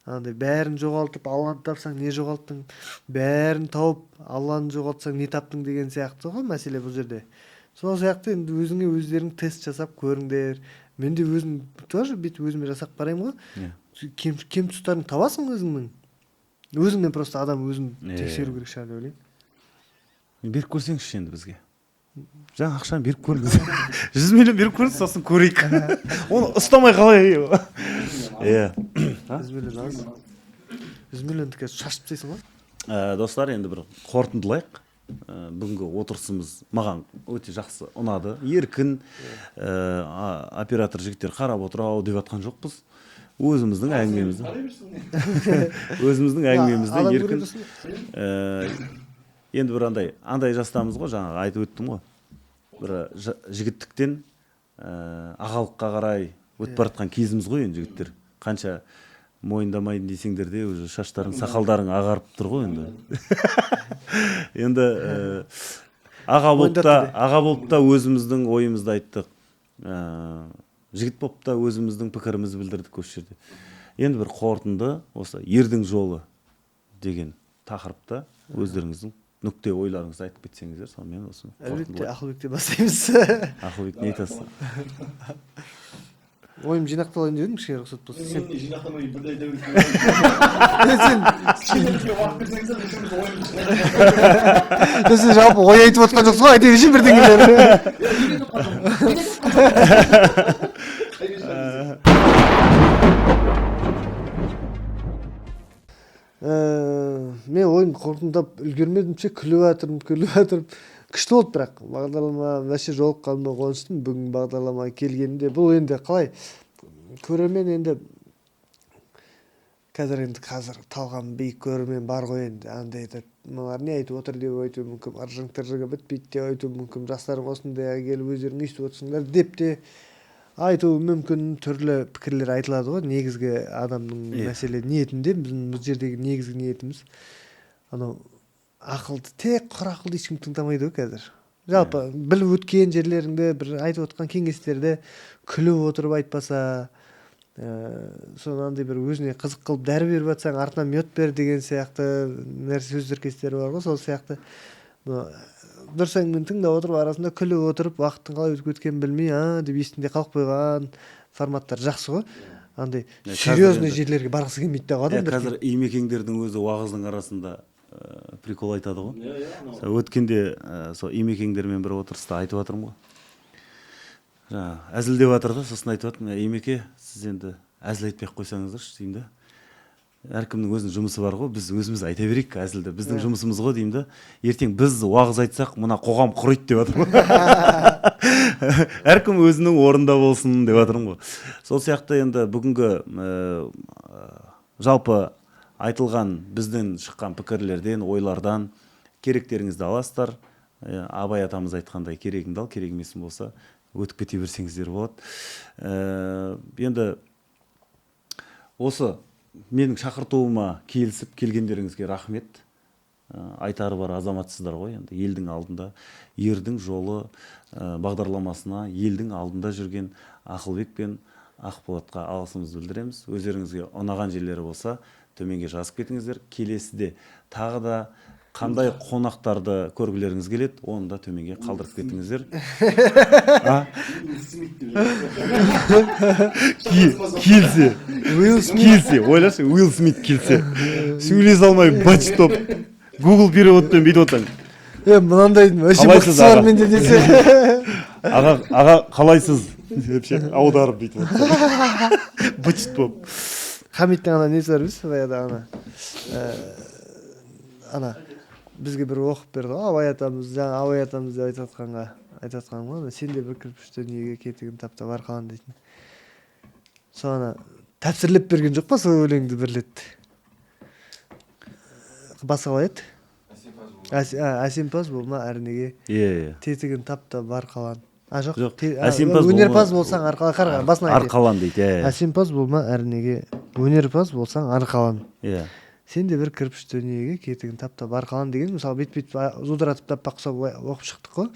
андай бәрін жоғалтып, Алланы тапсаң не жоғалттың? Бәрін тауып, Алланы жоғалтсаң не таптың деген сияқты ғой мәселе бұл жерде. Сол сияқты енді өзіңе өздерің тест жасап көріңдер. Мен де өзім тоже бүйтіп өзіме жасап қараймын ғой. Кем тұстарын табасың өзіңнің. Өзіңмен просто адам өзін тексеру керек шығар деп ойлаймын. Беріп көрсеңізші енді бізге. Жаңа ақшаны беріп көріңіз. 100 миллион беріп көріңіз, сосын көрейік. Оны ұстамай қалай. 100 миллионды қазір шашып тастайсың ғой. Достар, енді бір қорытындылайық. Бүгінгі отырысымыз маған өте жақсы ұнады. Еркін оператор жігіттер қарап отырау деп жатқан жоқпыз. Өзіміздің әңгімемізді еркін. Енді бір андай жастамыз ғой, жаңағы айтып өттім ғой. Бір жігіттіктен ағалыққа қарай өтіп баратқан кезіміз ғой енді жігіттер. Қанша мойындамайын десеңдер де уже шаштарың, сақалдарың ағарып тұр ғой енді. Енді аға болып та өзіміздің ойымызды айттық. Жігіт болып та өзіміздің пікірімізді білдірдік осы жерде. Енді бір қорытынды осы ердің жолы деген тақырыпта өздеріңіздің нүкте ойларыңызды айтып кетсеңіздер, сонымен осы Әлбетте Ақылбектен бастаймыз. Ақылбек не айтасыз? Ойым жинақталайын дедім, кішкене рұқсат болса. Мен жинақтамай бірді айта бересің. Сен жалпы ой айтып отқан жоқсың ғой, айта берші бірдеңелер. Мен ойын қорытындап үлгермедім, күліп жатырмын. Күшті болды, бірақ бағдарлама вообще жолыққаныма қуаныштымын. Бүгін бағдарламаға келгенде бұл енді қалай көрермен енді қазір талғам биік көрермен бар ғой енді. Андай айтады, мыналар не айтып отыр деп айтуы мүмкін, ыржың-тыржыңы бітпейді деп айтуы мүмкін, жастарым осындайға келіп өздерің естіп отырсыңдар деп те айтуы мүмкін. Түрлі пікірлер айтылады ғой. Негізгі адамның мәселе ниетінде, біздің бұл жердегі негізгі ниетіміз анау ақылды, тек құр ақылды ешкім тыңдамайды ғой қазір. Жалпы біліп өткен жерлеріңді, бір айтып отқан кеңестерді күліп отырып айтпаса, сонандай бір өзіне қызық қылып дәрі беріп жатсаң, артынан мед бер деген сияқты нәрсе сөз тіркестері бар ғой, сол сияқты. Дұрыс әңгімені тыңдап отырып, арасында күліп отырып, уақыттың қалай өтіп кеткенін білмей, деп есінде қалып қойған форматтар жақсы ғой. Андай серьезный жерлерге барғысы келмейді де адамдар. Қазір имекеңдердің өзі уағыздың арасында прикол айтады ғой. Өткенде сол имекеңдермен бір отырыста айтып жатырмын ғой. Әзілдеп жатыр да, сосын айтып жатырмын, имеке, сіз енді әзіл айтпай қойсаңыздаршы деймін да. Әркімнің өзінің жұмысы бар ғой, біз өзіміз айта берейік әзілді. Біздің жұмысымыз ғой деймін да. Ертең біз уағыз айтсақ, мына қоғам құриды деп жатырмын. Әркім өзінің орнында болсын деп жатырмын ғой. Сол сияқты енді бүгінгі жалпы айтылған бізден шыққан пікірлерден, ойлардан керектеріңізді аласыздар. Абай атамыз айтқандай, керегіңді ал, керек емесің болса өтіп кете берсеңіздер болады. Енді осы менің шақыртуыма келісіп келгендеріңізге рахмет. айтары бар азаматсыздар ғой енді. Елдің алдында ердің жолы бағдарламасына елдің алдында жүрген Ақылбек пен Ақболатқа алғысымызды білдіреміз. Өздеріңізге ұнаған жерлері болса төменге жазып кетіңіздер. Келесіде тағы да қандай қонақтарды көргілеріңіз келеді, оны да төменге қалдырып кетіңіздер. Келсе, ойлашы, Уилл Смит келсе, сөйлесе алмай бачтоп, Google переводпен бүйтіп отаң. Мынандайдың вообще мықтысы бар менде десе. Аға, қалайсыз? Вообще аударып бүйтіп отаң. Бачтоп. Хамиттің ана несі бар біз, баяғыда ана бізге бір оқып берді ғой, абай атамыз, жаңа абай атамыз деп айтатқан ғой, сен де бір кірпіш дүниеге кетігін таптап арқалан дейтін. Сол ана тәпсірлеп берген жоқ па сол өлеңді бір рет? Басы қалай еді? Әсемпаз болма әрнеге, тетігін таптап арқалан. Жоқ, өнерпаз болсаң арқалан, басына айтайын. Арқалан дейді. Әсемпаз болма әрнеге, өнерпаз болсаң арқалан. Сен де бір кірпіш дүниеге кетігін таптап арқалан деген, мысалы бет-бет зудыратып таппақ құсап оқып шықтық қой.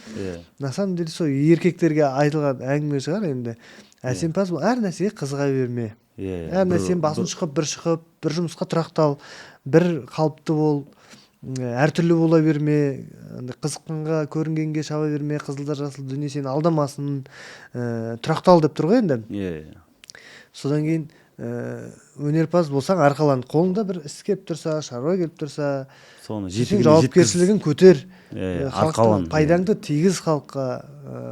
На самом деле сол еркектерге айтылған әңгіме шығар енді. Әсемпаз бол, әр нәрсеге қызыға берме. Әр нәрсенің басын шықып, бір жұмысқа тұрақтал, бір қалыпты бол, әртүрлі бола берме, қызыққанға көрінгенге шаба берме, қызылдар жасыл дүние сені алдамасын, тұрақтал деп тұр ғой енді. Содан кейін өнерпаз болсаң арқалан, қолыңда бір іс келіп тұрса, шаруа келіп тұрса, сен жауапкершілігін көтер, халықтың пайдаңды тигіз халыққа,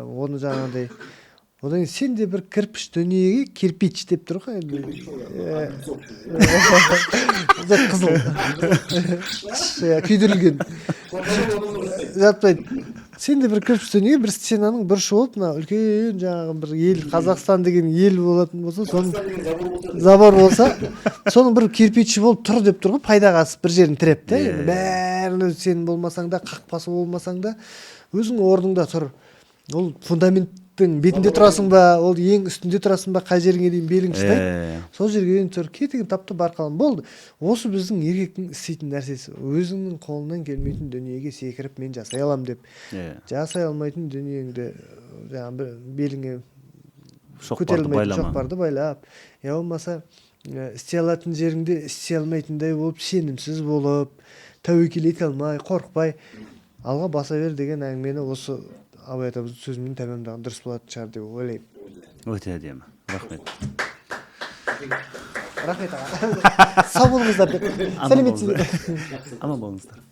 оны жаңағыдай. Одан кейін сен де бір кірпіш дүниеге кирпич деп тұр ғой енді. Қызыл. Күйдірілген. Жатпайды. Сен де бір кірпіш дүниеге бір стенаның бір шолып, үлкен жаңағы бір ел, Қазақстан деген ел болатын болса, соның забор болса, соның бір кирпичі болып тұр деп тұр ғой, пайдаға асып бір жерін тіреп те. Бәрін сен болмасаң да, қақпасы болмасаң да, өзің орныңда тұр. Ол фундаменттің бетінде тұрасың ба, ол ең үстінде тұрасың ба, қай жеріңе дейін белің шыдайды. Сол жерге дейін тұр, кетігін таптап арқалан. Болды. Осы біздің еркектің істейтін нәрсесі. Өзіңнің қолынан келмейтін дүниеге секіріп мен жасай алам деп. Жасай алмайтын дүниеңді жаңағы беліңе көтерілмейтін шоқпарды байлап, я болмаса істей алатын жеріңде істей алмайтындай болып, сенімсіз болып, тәуекел ете алмай, қорықпай алға баса бер деген әңгімені осы абай атамыздың сөзімен тәмамдаған дұрыс болатын шығар деп ойлаймын. Өте әдемі. Рахмет. Рахмет аға. Сау болыңыздар деп. Сәлеметсіздер. Аман болыңыздар.